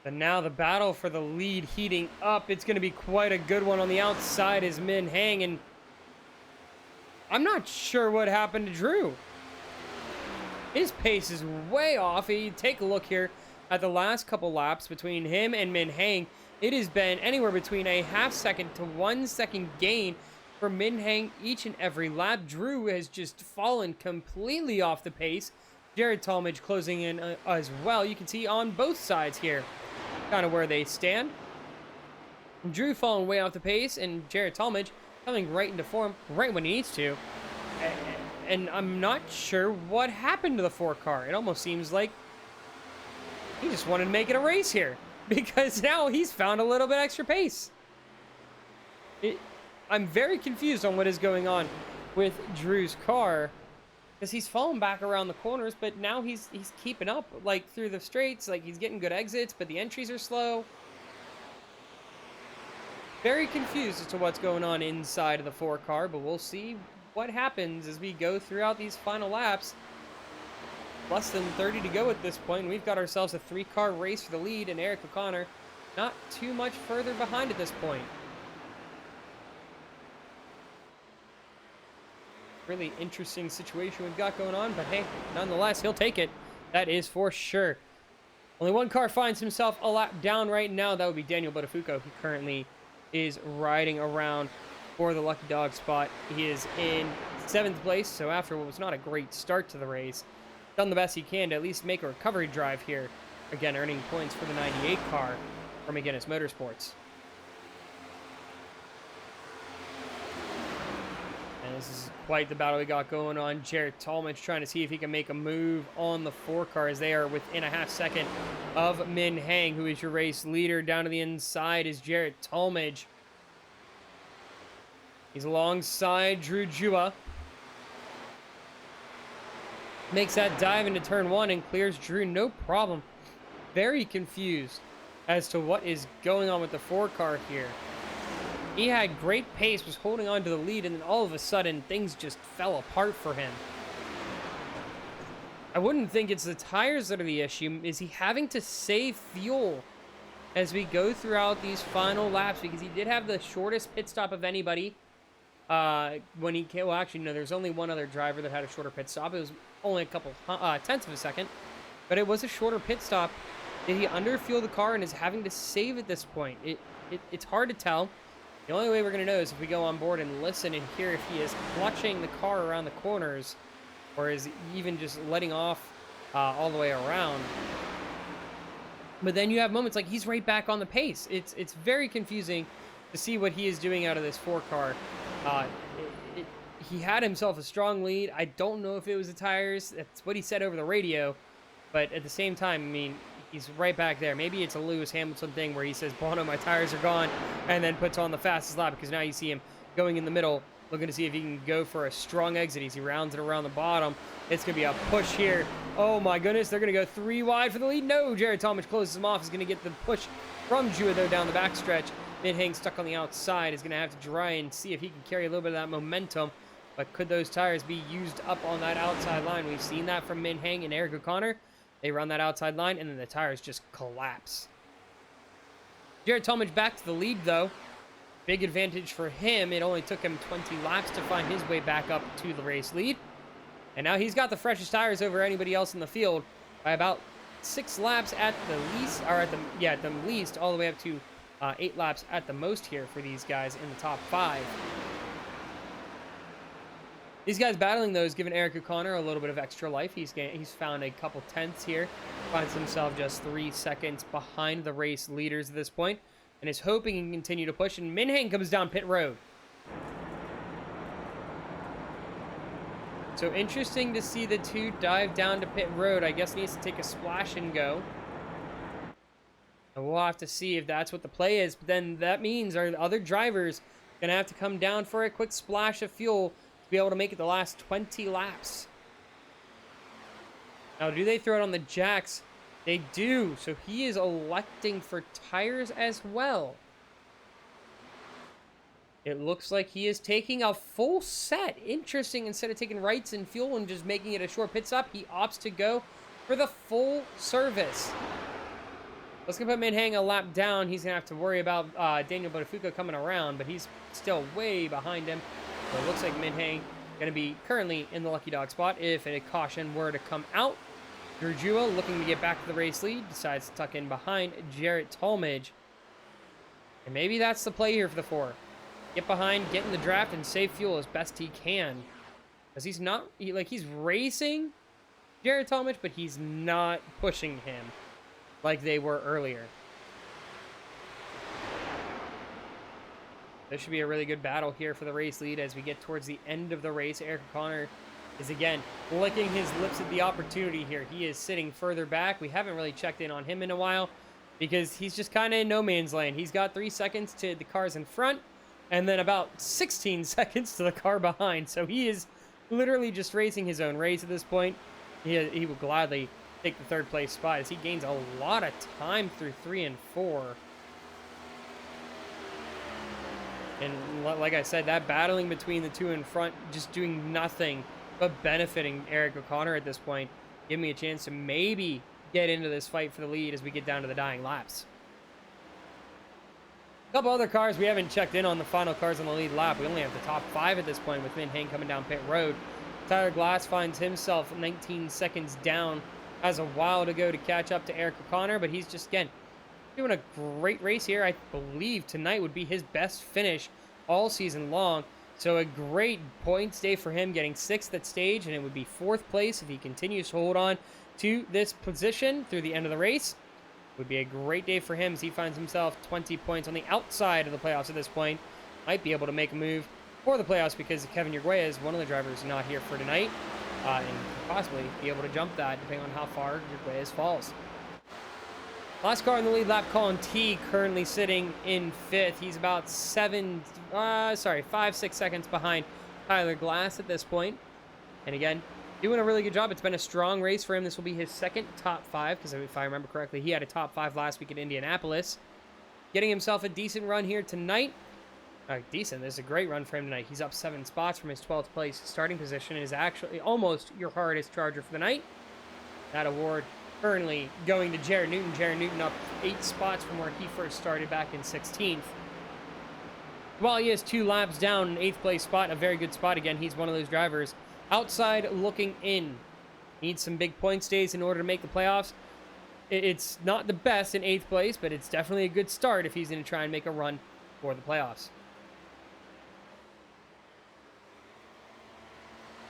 But now the battle for the lead heating up. It's going to be quite a good one. On the outside is Min Hang, and I'm not sure what happened to Drew. His pace is way off. You take a look here at the last couple laps between him and Min Hang. It has been anywhere between a half second to 1 second gain for Min Hang each and every lap. Drew has just fallen completely off the pace. Jared Talmadge closing in as well. You can see on both sides here kind of where they stand. Drew falling way off the pace, and Jared Talmadge coming right into form right when he needs to. And I'm not sure what happened to the 4-car. It almost seems like he just wanted to make it a race here, because now he's found a little bit extra pace. I'm very confused on what is going on with Drew's car, because he's falling back around the corners, but now he's keeping up, like, through the straights. Like, he's getting good exits, but the entries are slow. Very confused as to what's going on inside of the 4-car, but we'll see what happens as we go throughout these final laps. Less than 30 to go at this point. We've got ourselves a 3-car race for the lead, and Eric O'Connor not too much further behind at this point. really interesting situation we've got going on, but hey, nonetheless, he'll take it. That is for sure. Only one car finds himself a lap down right now. That would be Daniel Botafuco, who currently is riding around for the lucky dog spot. He is in 7th place, so after what was not a great start to the race, done the best he can to at least make a recovery drive here. Again, earning points for the 98 car from McGinnis Motorsports. And this is quite the battle we got going on. Jared Tallmadge trying to see if he can make a move on the 4 car as they are within a half second of Min Hang, who is your race leader. Down to the inside is Jared Tallmadge. He's alongside Drew Jua. Makes that dive into turn 1 and clears Drew no problem. Very confused as to what is going on with the 4 car here. He had great pace, was holding on to the lead, and then all of a sudden, things just fell apart for him. I wouldn't think it's the tires that are the issue. Is he having to save fuel as we go throughout these final laps? Because he did have the shortest pit stop of anybody. When he came, well, actually, no, there's only one other driver that had a shorter pit stop. It was only a couple tenths of a second, but it was a shorter pit stop. Did he underfuel the car and is having to save at this point? It's hard to tell. The only way we're going to know is if we go on board and listen and hear if he is clutching the car around the corners or is even just letting off all the way around. But then you have moments like he's right back on the pace. It's very confusing to see what he is doing out of this 4 car. He had himself a strong lead. I don't know if it was the tires. That's what he said over the radio. But at the same time, I mean, he's right back there. Maybe it's a Lewis Hamilton thing where he says, Bono, my tires are gone, and then puts on the fastest lap, because now you see him going in the middle, looking to see if he can go for a strong exit as he rounds it around the bottom. It's going to be a push here. Oh my goodness, they're going to go 3 wide for the lead. No, Jared Tallmadge closes him off. He's going to get the push from Jua, though, down the backstretch. Min Hang stuck on the outside is going to have to try and see if he can carry a little bit of that momentum. But could those tires be used up on that outside line? We've seen that from Min Hang and Eric O'Connor. They run that outside line, and then the tires just collapse. Jared Tallmadge back to the lead, though. Big advantage for him. It only took him 20 laps to find his way back up to the race lead. And now he's got the freshest tires over anybody else in the field by about 6 laps at the least, or at the least, all the way up to 8 laps at the most here for these guys in the top 5. These guys battling, though, has given Eric O'Connor a little bit of extra life. He's found a couple tenths here. Finds himself just 3 seconds behind the race leaders at this point, and is hoping he can continue to push. And Min Hang comes down pit road. So interesting to see the 2 dive down to pit road. I guess he needs to take a splash and go. And we'll have to see if that's what the play is. But then that means our other drivers going to have to come down for a quick splash of fuel be able to make it the last 20 laps. Now, do they throw it on the jacks? They do. So he is electing for tires as well. It looks like he is taking a full set. Interesting. Instead of taking rights and fuel and just making it a short pit stop, he opts to go for the full service. Let's go put Min Hang a lap down. He's going to have to worry about Daniel Botafuco coming around, but he's still way behind him. So it looks like Min Hang going to be currently in the lucky dog spot if a caution were to come out. Drew Jua, looking to get back to the race lead, decides to tuck in behind Jarrett Tallmadge. And maybe that's the play here for the 4. Get behind, get in the draft, and save fuel as best he can. Because he's not, he's racing Jarrett Tallmadge, but he's not pushing him like they were earlier. This should be a really good battle here for the race lead as we get towards the end of the race. Eric O'Connor is again licking his lips at the opportunity here. He is sitting further back. We haven't really checked in on him in a while because he's just kind of in no man's land. He's got 3 seconds to the cars in front and then about 16 seconds to the car behind. So he is literally just racing his own race at this point. He will gladly take the 3rd place spot as he gains a lot of time through 3 and 4. And like I said, that battling between the 2 in front, just doing nothing but benefiting Eric O'Connor at this point. Give me a chance to maybe get into this fight for the lead as we get down to the dying laps. couple other cars we haven't checked in on, the final cars on the lead lap. We only have the top 5 at this point with Min Heng coming down pit road. Tyler Glass finds himself 19 seconds down. Has a while to go to catch up to Eric O'Connor, but he's just, again, doing a great race here. I believe tonight would be his best finish all season long. So a great points day for him, getting 6th at stage, and it would be 4th place if he continues to hold on to this position through the end of the race. Would be a great day for him as he finds himself 20 points on the outside of the playoffs at this point. Might be able to make a move for the playoffs because Kevin Urguea is one of the drivers not here for tonight, and possibly be able to jump that depending on how far Urguea falls. Last car in the lead lap, Colin Teague, currently sitting in 5th. He's about 5-6 seconds behind Tyler Glass at this point. And again, doing a really good job. It's been a strong race for him. This will be his 2nd top 5, because if I remember correctly, he had a top 5 last week at Indianapolis. Getting himself a decent run here tonight. Decent. This is a great run for him tonight. He's up 7 spots from his 12th place starting position and is actually almost your hardest charger for the night. That award currently going to Jared Newton. Jared Newton up 8 spots from where he first started back in 16th. While he has 2 laps down, an 8th place spot, a very good spot. Again, he's one of those drivers outside looking in. Needs some big points days in order to make the playoffs. It's not the best in 8th place, but it's definitely a good start if he's going to try and make a run for the playoffs.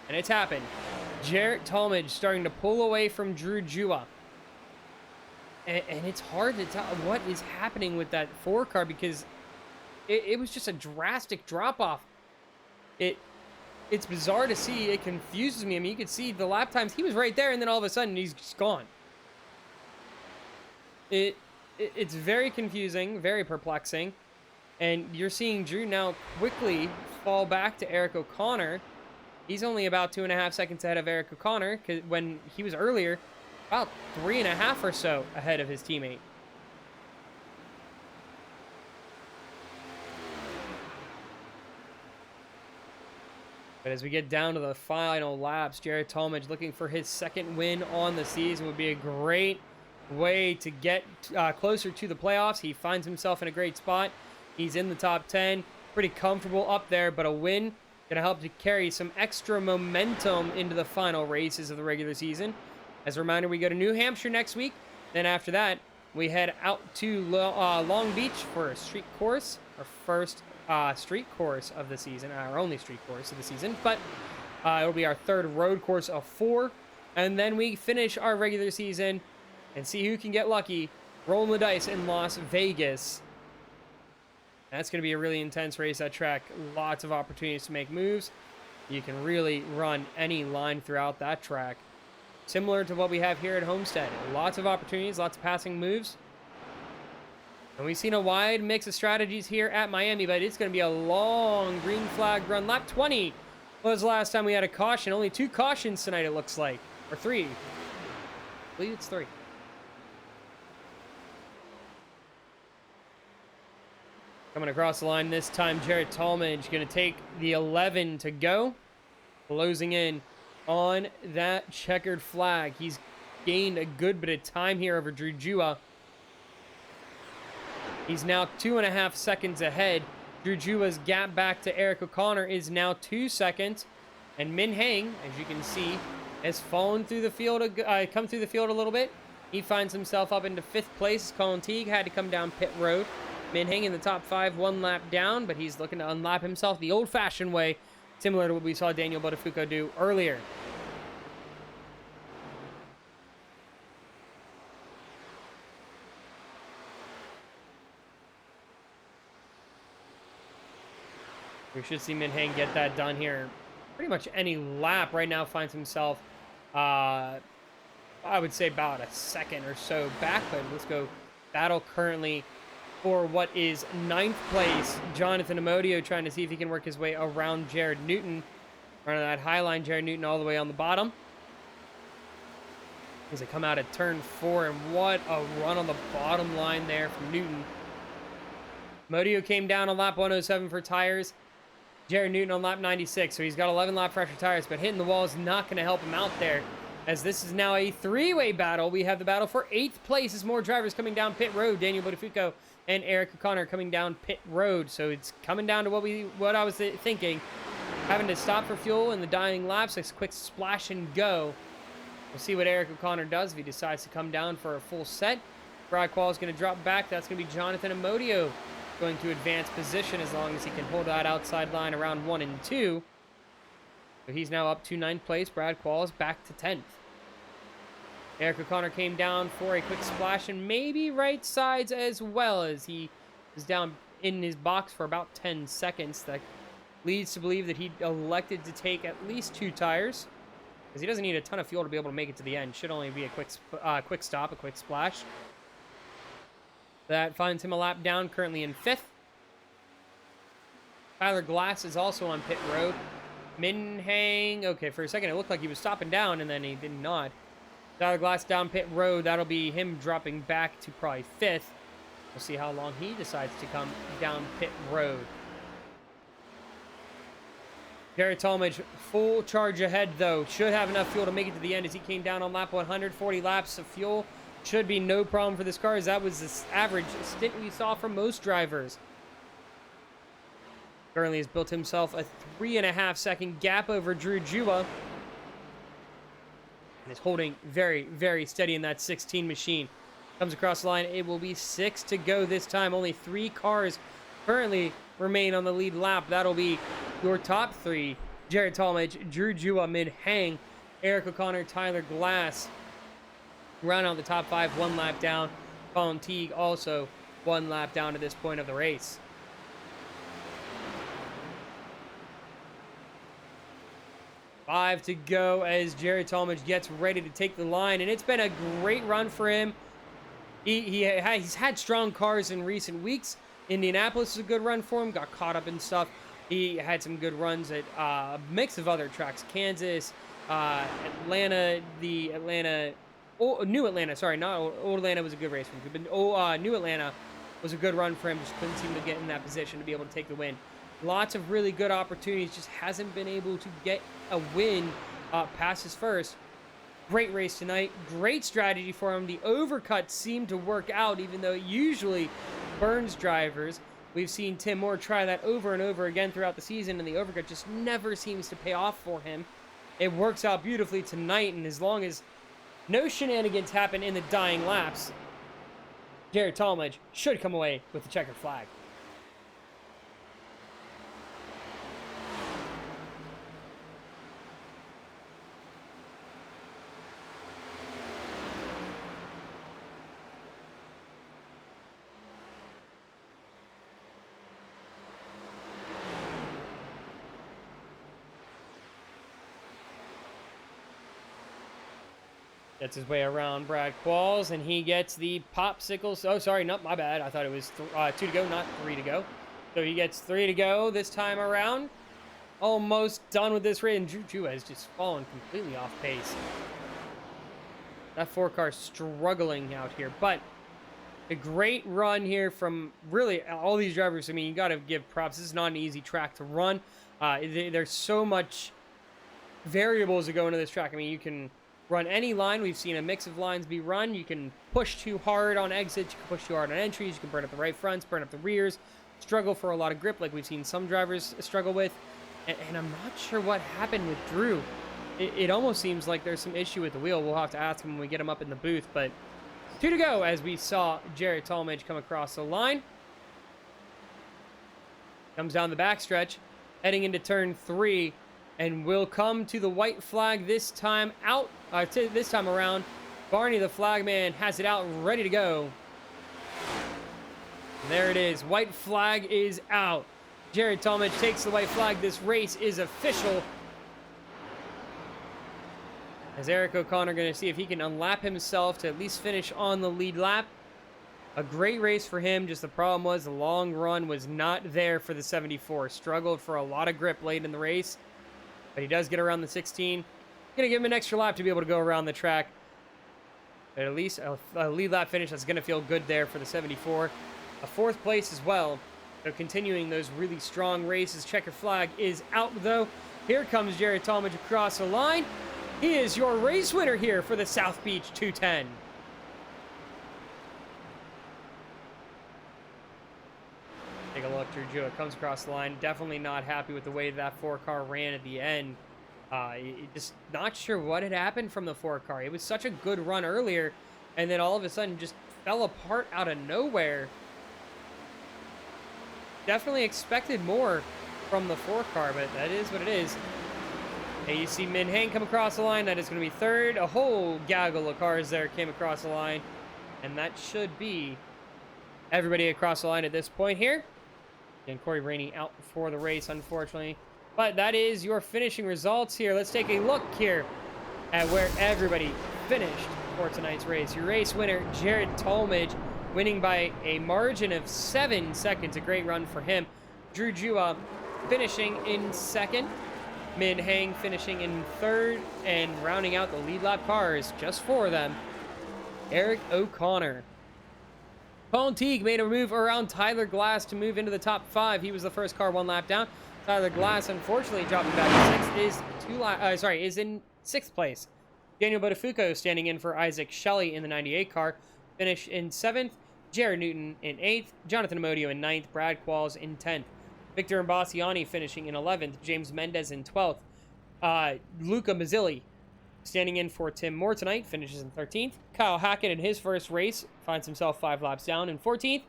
And it's happened. Jarrett Talmadge starting to pull away from Drew Jua. And it's hard to tell what is happening with that 4 car because it was just a drastic drop-off. It's bizarre to see. It confuses me. I mean, you could see the lap times. He was right there, and then all of a sudden, he's just gone. It's very confusing, very perplexing. And you're seeing Drew now quickly fall back to Eric O'Connor. He's only about 2.5 seconds ahead of Eric O'Connor, because when he was earlier, about 3.5 or so ahead of his teammate. But as we get down to the final laps, Jared Talmadge looking for his 2nd win on the season would be a great way to get closer to the playoffs. He finds himself in a great spot. He's in the top 10, pretty comfortable up there, but a win going to help to carry some extra momentum into the final races of the regular season. As a reminder, we go to New Hampshire next week. Then after that, we head out to Long Beach for a street course, our first street course of the season, our only street course of the season, but it'll be our 3rd road course of 4, and then we finish our regular season and see who can get lucky, rolling the dice in Las Vegas. That's going to be a really intense race at track. Lots of opportunities to make moves. You can really run any line throughout that track. Similar to what we have here at Homestead. Lots of opportunities, lots of passing moves. And we've seen a wide mix of strategies here at Miami, but it's going to be a long green flag run. Lap 20 was the last time we had a caution. Only 2 cautions tonight, it looks like. Or 3. I believe it's 3. Coming across the line this time, Jared Talmadge going to take the 11 to go. Closing in on that checkered flag. He's gained a good bit of time here over Drew Jua. He's now 2.5 seconds ahead. Drew Jua's gap back to Eric O'Connor is now 2 seconds. And Min Heng, as you can see, has fallen through the field, come through the field a little bit. He finds himself up into 5th place. Colin Teague had to come down pit road. Min Heng in the top 5, 1 lap down, but he's looking to unlap himself the old-fashioned way, similar to what we saw Daniel Botafuco do earlier. We should see Min Heng get that done here. Pretty much any lap right now finds himself, I would say about a second or so back, but let's go battle currently for what is 9th place. Jonathan Amodio trying to see if he can work his way around Jared Newton. Running that high line, Jared Newton all the way on the bottom. As they come out at turn 4, and what a run on the bottom line there from Newton. Amodio came down on lap 107 for tires. Jared Newton on lap 96, so he's got 11 lap pressure tires, but hitting the wall is not going to help him out there. As this is now a 3-way battle, we have the battle for 8th place as more drivers coming down pit road. Daniel Botafuco and Eric O'Connor coming down pit road. So it's coming down to what I was thinking. Having to stop for fuel in the dying laps, a quick splash and go. We'll see what Eric O'Connor does if he decides to come down for a full set. Brad Quall is going to drop back. That's going to be Jonathan Amodio going to advance position as long as he can hold that outside line around 1 and 2. So he's now up to 9th place. Brad Quall is back to 10th. Eric O'Connor came down for a quick splash and maybe right sides as well, as he was down in his box for about 10 seconds. That leads to believe that he elected to take at least 2 tires, because he doesn't need a ton of fuel to be able to make it to the end. Should only be a quick stop, a quick splash. That finds him a lap down, currently in 5th. Tyler Glass is also on pit road. Minhang, okay, for a second it looked like he was stopping down, and then he did not. Tyler Glass down pit road. That'll be him dropping back to probably 5th. We'll see how long he decides to come down pit road. Jared Talmadge, full charge ahead, though. Should have enough fuel to make it to the end as he came down on lap 140 laps of fuel. Should be no problem for this car, as that was the average stint we saw from most drivers. Currently has built himself a 3.5 second gap over Drew Jua. And is holding very, very steady in that 16 machine. Comes across the line. It will be 6 to go this time. Only 3 cars currently remain on the lead lap. That'll be your top 3. Jared Talmadge, Drew Jua, Min-Hang, Eric O'Connor, Tyler Glass. Round out the top 5, 1 lap down. Colin Teague also 1 lap down to this point of the race. Five to go as Jared Talmadge gets ready to take the line, and it's been a great run for him. He's had strong cars in recent weeks. Indianapolis was a good run for him, got caught up in stuff. He had some good runs at a mix of other tracks. Kansas, Atlanta, New Atlanta, sorry, not Old Atlanta was a good race for him. But New Atlanta was a good run for him, just couldn't seem to get in that position to be able to take the win. Lots of really good opportunities, just hasn't been able to get a win past his first. Great race tonight, great strategy for him. The overcut seemed to work out, even though it usually burns drivers. We've seen Tim Moore try that over and over again throughout the season, and the overcut just never seems to pay off for him. It works out beautifully tonight, and as long as no shenanigans happen in the dying laps, Jared Talmadge should come away with the checkered flag. Gets his way around Brad Qualls, and he gets the popsicles. Oh, sorry, no, my bad. I thought it was 2 to go, not 3 to go. So he gets 3 to go this time around. Almost done with this race, and Drew Jua has just fallen completely off pace. That 4 car struggling out here, but a great run here from really all these drivers. I mean, you got to give props. This is not an easy track to run. There's so much variables that go into this track. I mean, you can run any line. We've seen a mix of lines be run. You can push too hard on exits. You can push too hard on entries. You can burn up the right fronts, burn up the rears, struggle for a lot of grip like we've seen some drivers struggle with. And I'm not sure what happened with Drew. It almost seems like there's some issue with the wheel. We'll have to ask him when we get him up in the booth. But 2 to go as we saw Jared Talmadge come across the line. Comes down the backstretch, heading into turn 3. And we'll come to the white flag this time out. This time around, Barney the flagman has it out, ready to go. And there it is. White flag is out. Jared Talmadge takes the white flag. This race is official. As Eric O'Connor going to see if he can unlap himself to at least finish on the lead lap. A great race for him. Just the problem was the long run was not there for the 74. Struggled for a lot of grip late in the race. But he does get around the 16. Going to give him an extra lap to be able to go around the track. But at least a lead lap finish that's going to feel good there for the 74. A 4th place as well. So continuing those really strong races. Checker flag is out though. Here comes Jared Talmadge across the line. He is your race winner here for the South Beach 210. take a look. Drew Jewett comes across the line. Definitely not happy with the way that 4-car ran at the end. Just not sure what had happened from the 4-car. It was such a good run earlier, and then all of a sudden just fell apart out of nowhere. Definitely expected more from the 4-car, but that is what it is. And you see Min Hang come across the line. That is going to be third. A whole gaggle of cars there came across the line. And that should be everybody across the line at this point here. And Corey Rainey out for the race, unfortunately. But that is your finishing results here. Let's take a look here at where everybody finished for tonight's race. Your race winner, Jared Talmadge, winning by a margin of 7 seconds. A great run for him. Drew Jua finishing in second. Min Hang finishing in third. And rounding out the lead lap cars, just for them, Eric O'Connor. Colin Teague made a move around Tyler Glass to move into the top 5. He was the first car 1 lap down. Tyler Glass, unfortunately, dropping back to 6th, is in 6th place. Daniel Botafuco standing in for Isaac Shelley in the 98 car. Finished in 7th. Jared Newton in 8th. Jonathan Amodio in 9th. Brad Qualls in 10th. Victor Imbasciani finishing in 11th. James Mendez in 12th. Luca Mazzilli standing in for Tim Moore tonight, finishes in 13th. Kyle Hackett in his first race finds himself 5 laps down in 14th.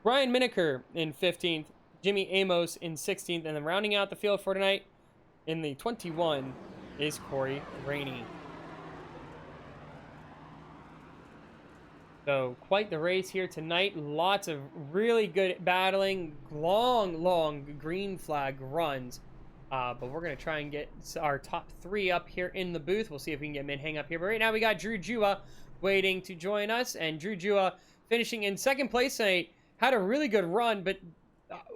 Ryan Miniker in 15th. Jimmy Amos in 16th. And then rounding out the field for tonight in the 21 is Corey Rainey. So quite the race here tonight. Lots of really good battling. Long green flag runs. But we're going to try and get our top 3 up here in the booth. We'll see if we can get Min Hang up here. But right now we got Drew Jua waiting to join us. And Drew Jua finishing in 2nd place tonight. Had a really good run, but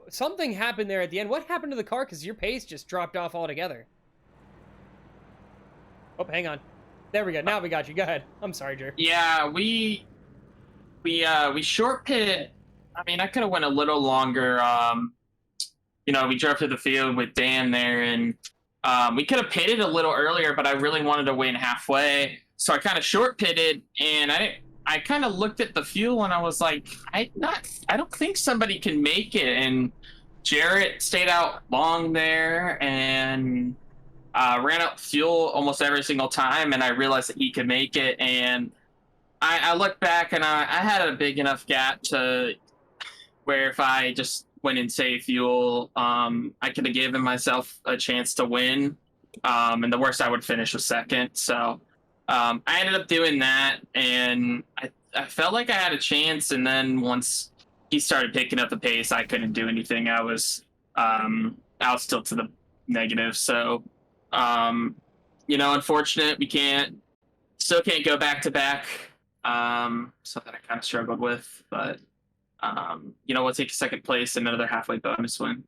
something happened there at the end. What happened to the car? Because your pace just dropped off altogether. Oh, hang on. There we go. Now we got you. Go ahead. I'm sorry, Drew. Yeah, we short pitted. I mean, I could have went a little longer. We drove to the field with Dan there, and we could have pitted a little earlier, but I really wanted to win halfway, so I kind of short pitted, and I kind of looked at the fuel, and I was like, I don't think somebody can make it, and Jarrett stayed out long there and ran out fuel almost every single time, and I realized that he could make it, and I looked back, and I had a big enough gap to where if I just went and saved fuel, I could have given myself a chance to win, and the worst I would finish was 2nd. So I ended up doing that, and I felt like I had a chance, and then once he started picking up the pace, I couldn't do anything. I was still to the negative. So unfortunate, we still can't go back to back. Something I kind of struggled with, but we'll take 2nd place and another halfway bonus win.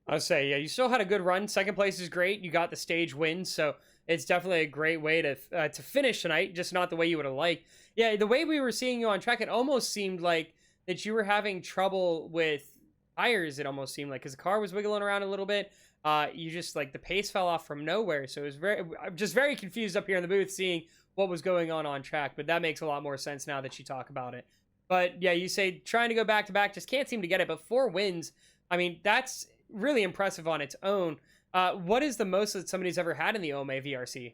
I'll say, yeah, you still had a good run. 2nd place is great. You got the stage win, so it's definitely a great way to finish tonight, just not the way you would have liked. Yeah, the way we were seeing you on track, it almost seemed like that you were having trouble with tires, it almost seemed like, because the car was wiggling around a little bit. You just, the pace fell off from nowhere, so it was I'm just very confused up here in the booth seeing what was going on track, but that makes a lot more sense now that you talk about it. But yeah, you say trying to go back to back, just can't seem to get it. But 4 wins, I mean, that's really impressive on its own. What is the most that somebody's ever had in the OMA VRC?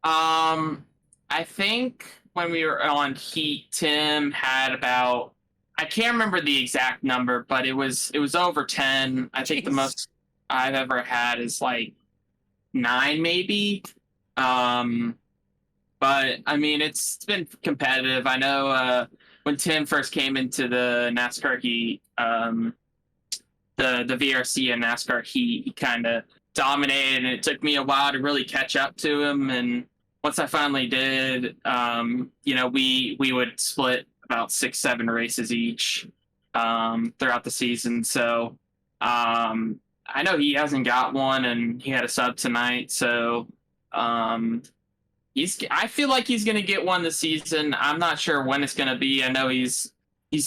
I think when we were on Heat, Tim had about, I can't remember the exact number, but it was over 10. I think the most I've ever had is 9 maybe. But I mean, it's been competitive. I know when Tim first came into the NASCAR Heat, the VRC and NASCAR Heat, he kind of dominated, and it took me a while to really catch up to him. And once I finally did, we would split about 6-7 races each throughout the season. So I know he hasn't got one, and he had a sub tonight. So I feel like he's going to get one this season. I'm not sure when it's going to be. I know he's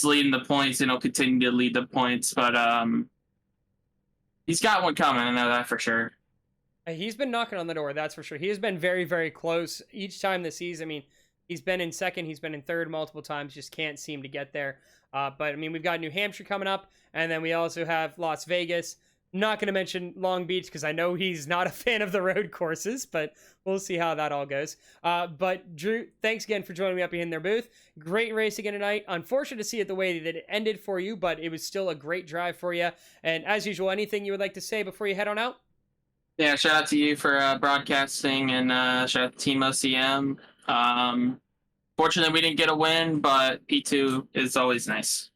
leading the points, and he'll continue to lead the points, but he's got one coming. I know that for sure. He's been knocking on the door, that's for sure. He has been very, very close each time this season. I mean, He's been in second, he's been in third multiple times, just can't seem to get there. But I mean, we've got New Hampshire coming up, and then we also have Las Vegas. Not going to mention Long Beach because I know he's not a fan of the road courses, but we'll see how that all goes. But Drew, thanks again for joining me up in their booth. Great race again tonight. Unfortunate to see it the way that it ended for you, but it was still a great drive for you. And as usual, anything you would like to say before you head on out? Yeah, shout out to you for broadcasting, and shout out to Team OCM. Fortunately, we didn't get a win, but P2 is always nice.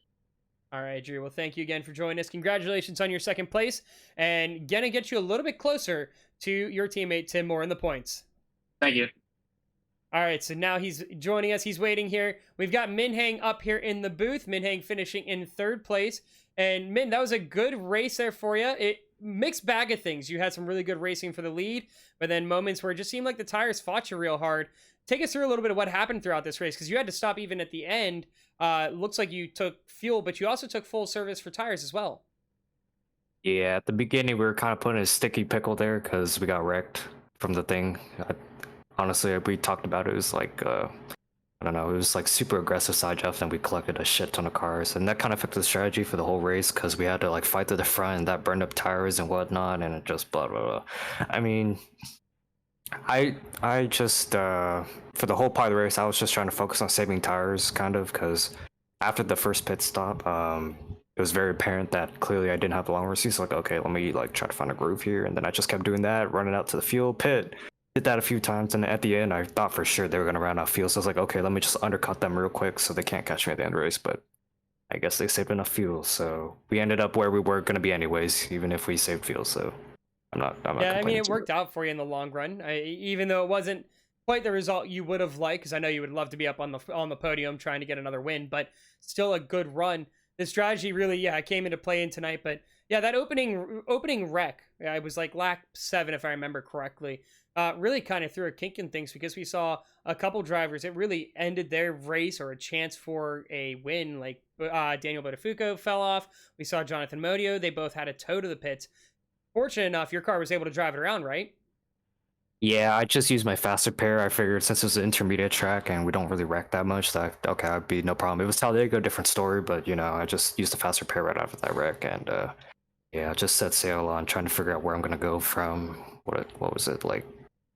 All right, Drew. Well, thank you again for joining us. Congratulations on your second place, and gonna get you a little bit closer to your teammate Tim Moore in the points. Thank you. All right, so now he's joining us. He's waiting here. We've got Minhang up here in the booth. Minhang finishing in third place. And Min, that was a good race there for you. It mixed bag of things. You had some really good racing for the lead, but then moments where it just seemed like the tires fought you real hard. Take us through a little bit of what happened throughout this race, because you had to stop even at the end. Looks like you took fuel, but you also took full service for tires as well. Yeah, at the beginning we were kind of put in a sticky pickle there because we got wrecked from the thing. Honestly, we talked about it. It was like, I don't know, it was like super aggressive side drafts, and we collected a shit ton of cars. And that kind of affected the strategy for the whole race because we had to like fight to the front, and that burned up tires and whatnot, and it just blah, blah, blah. I mean, I just, for the whole part of the race, I was just trying to focus on saving tires, kind of, because after the first pit stop, it was very apparent that clearly I didn't have the long run. So like, okay, let me like try to find a groove here, and then I just kept doing that, running out to the fuel pit. Did that a few times, and at the end, I thought for sure they were gonna run out of fuel. So I was like, okay, let me just undercut them real quick so they can't catch me at the end of the race. But I guess they saved enough fuel, so we ended up where we were gonna be anyways, even if we saved fuel. So I'm not Yeah, I mean, it too worked much. out for you in the long run, even though it wasn't quite the result you would have liked, because I know you would love to be up on the podium trying to get another win, but still a good run. The strategy really, yeah, came into play in tonight, but yeah, that opening wreck, it was like lap 7 if I remember correctly, really kind of threw a kink in things because we saw a couple drivers, it really ended their race or a chance for a win. Like Daniel Botafuco fell off. We saw Jonathan Modio. They both had a tow to the pits. Fortunate enough, your car was able to drive it around, right? Yeah, I just used my faster pair. I figured since it was an intermediate track and we don't really wreck that much, that okay, I'd be no problem. It was Talladega, different story, but you know, I just used the faster pair right after that wreck, and yeah, I just set sail on trying to figure out where I'm gonna go from what was it, like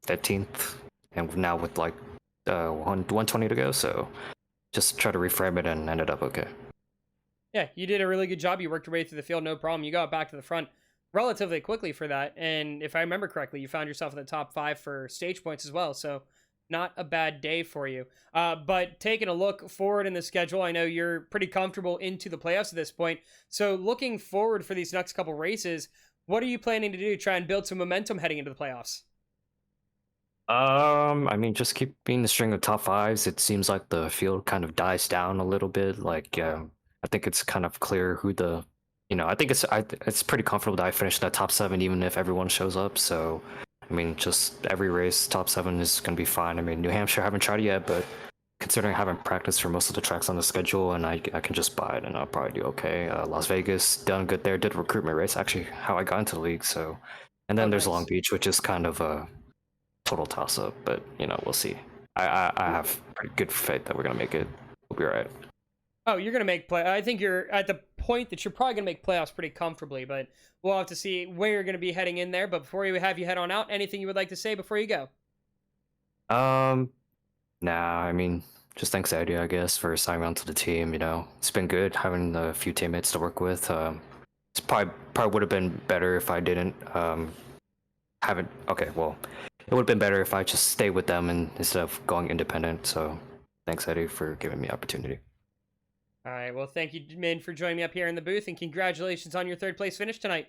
15th, and now with like 120 to go, so just try to reframe it and ended up okay. Yeah, you did a really good job. You worked your way through the field, no problem. You got back to the front relatively quickly for that, and if I remember correctly, you found yourself in the top 5 for stage points as well, so not a bad day for you. But taking a look forward in the schedule, I know you're pretty comfortable into the playoffs at this point, so looking forward for these next couple races, what are you planning to do to try and build some momentum heading into the playoffs? I mean, just keeping the string of top 5s. It seems like the field kind of dies down a little bit. Like, I think it's kind of clear who the, you know, I think it's pretty comfortable that I finished that top 7 even if everyone shows up. So, I mean, just every race, top 7 is gonna be fine. I mean, New Hampshire, I haven't tried it yet, but considering I haven't practiced for most of the tracks on the schedule, and I can just buy it and I'll probably do okay. Las Vegas, done good there. Did a recruitment race, actually, how I got into the league. So, and then there's Nice. Long Beach, which is kind of a total toss up, but you know, we'll see. I have pretty good faith that we're gonna make it. We'll be all right. Oh, you're going to make play. I think you're at the point that you're probably going to make playoffs pretty comfortably, but we'll have to see where you're going to be heading in there. But before we have you head on out, anything you would like to say before you go? Nah, I mean, just thanks, Eddie, I guess, for signing me onto the team. You know, it's been good having a few teammates to work with. It's probably would have been better if I didn't haven't. Okay, well, it would have been better if I just stayed with them and instead of going independent. So, thanks, Eddie, for giving me the opportunity. All right. Well, thank you, Min, for joining me up here in the booth, and congratulations on your 3rd place finish tonight.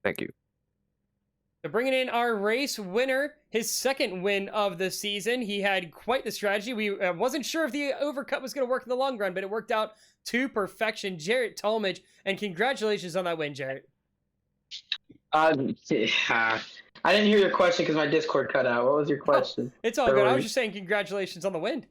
Thank you. So bringing in our race winner, his 2nd win of the season. He had quite the strategy. We wasn't sure if the overcut was going to work in the long run, but it worked out to perfection. Jarrett Talmadge, and congratulations on that win, Jarrett. I didn't hear your question because my Discord cut out. What was your question? It's all good. I was just saying congratulations on the win.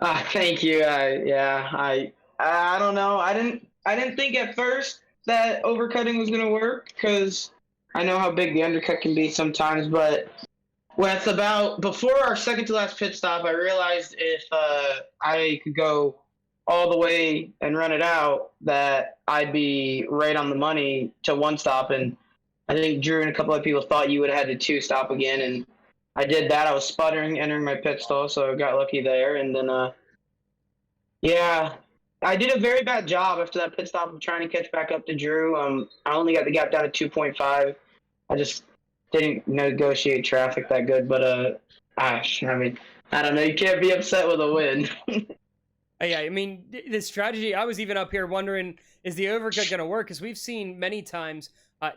Thank you. Yeah, I don't know. I didn't think at first that overcutting was gonna work because I know how big the undercut can be sometimes. But When it's about before our second to last pit stop, I realized if I could go all the way and run it out, that I'd be right on the money to one stop. And I think Drew and a couple of people thought you would have had to two stop again, and I did that. I was sputtering entering my pit stall, so I got lucky there. And then, yeah, I did a very bad job after that pit stop of trying to catch back up to Drew. I only got the gap down to 2.5. I just didn't negotiate traffic that good, but I mean, I don't know. You can't be upset with a win. Yeah, I mean, the strategy, I was even up here wondering, is the overcut going to work? Because we've seen many times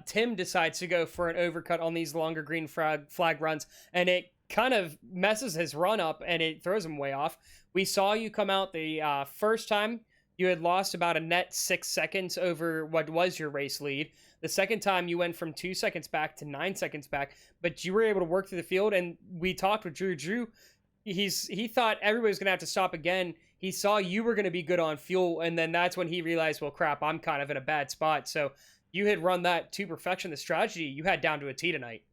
Tim decides to go for an overcut on these longer green flag runs, and it kind of messes his run up, and it throws him way off. We saw you come out the first time. You had lost about a net 6 seconds over what was your race lead. The second time, you went from 2 seconds back to 9 seconds back, but you were able to work through the field, and we talked with Drew. Drew, he thought everybody was going to have to stop again. He saw you were going to be good on fuel, and then that's when he realized, well, crap, I'm kind of in a bad spot. So you had run that to perfection. The strategy you had down to a T tonight.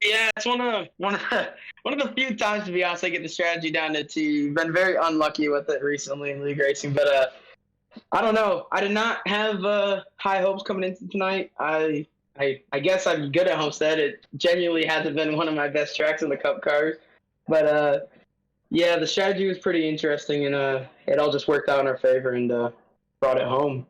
Yeah, it's one of the few times, to be honest, I get the strategy down to a T. Been very unlucky with it recently in league racing, but I don't know. I did not have high hopes coming into tonight. I guess I'm good at Homestead. It genuinely hasn't been one of my best tracks in the Cup cars, but yeah, the strategy was pretty interesting, and it all just worked out in our favor and brought it home.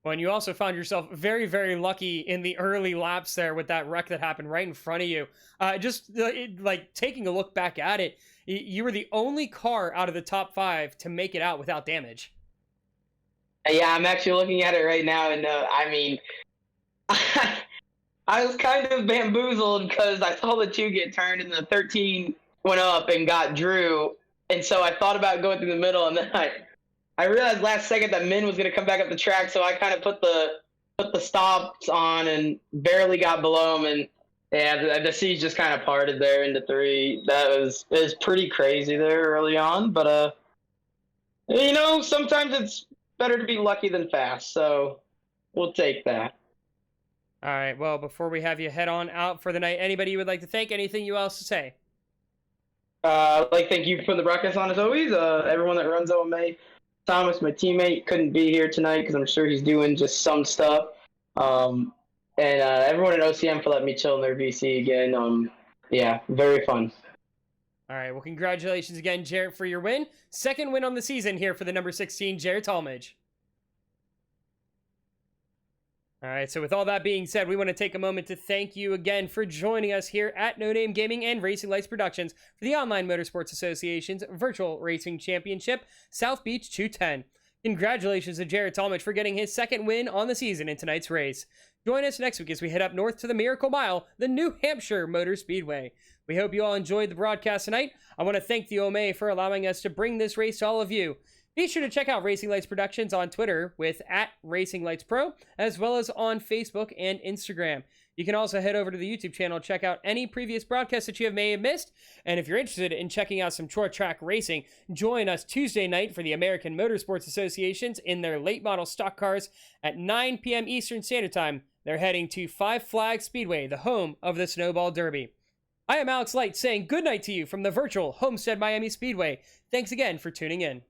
Well, and you also found yourself very, very lucky in the early laps there with that wreck that happened right in front of you. Like taking a look back at it, you were the only car out of the top 5 to make it out without damage. Yeah, I'm actually looking at it right now, and I mean, I was kind of bamboozled because I saw the 2 get turned and the 13 went up and got Drew, and so I thought about going through the middle, and then I realized last second that Min was going to come back up the track, so I kind of put the stops on and barely got below him, and yeah, the C's just kind of parted there into 3. It was pretty crazy there early on, but you know, sometimes it's better to be lucky than fast, so we'll take that. All right, well, before we have you head on out for the night, anybody you would like to thank? Anything you else to say? I'd like to thank you for the broadcast on, as always. Everyone that runs OMA. Thomas, my teammate, couldn't be here tonight because I'm sure he's doing just some stuff. And everyone at OCM for letting me chill in their VC again. Yeah, very fun. All right, well, congratulations again, Jarrett, for your win. Second win on the season here for the number 16, Jarrett Talmadge. All right, so with all that being said, we want to take a moment to thank you again for joining us here at No Name Gaming and Racing Lights Productions for the Online Motorsports Association's Virtual Racing Championship, South Beach 210. Congratulations to Jarrett Talmadge for getting his second win on the season in tonight's race. Join us next week as we head up north to the Miracle Mile, the New Hampshire Motor Speedway. We hope you all enjoyed the broadcast tonight. I want to thank the OMA for allowing us to bring this race to all of you. Be sure to check out Racing Lights Productions on Twitter with @RacingLightsPro, as well as on Facebook and Instagram. You can also head over to the YouTube channel, check out any previous broadcasts that you may have missed. And if you're interested in checking out some short track racing, join us Tuesday night for the American Motorsports Associations in their late model stock cars at 9 p.m. Eastern Standard Time. They're heading to Five Flags Speedway, the home of the Snowball Derby. I am Alex Light saying good night to you from the virtual Homestead Miami Speedway. Thanks again for tuning in.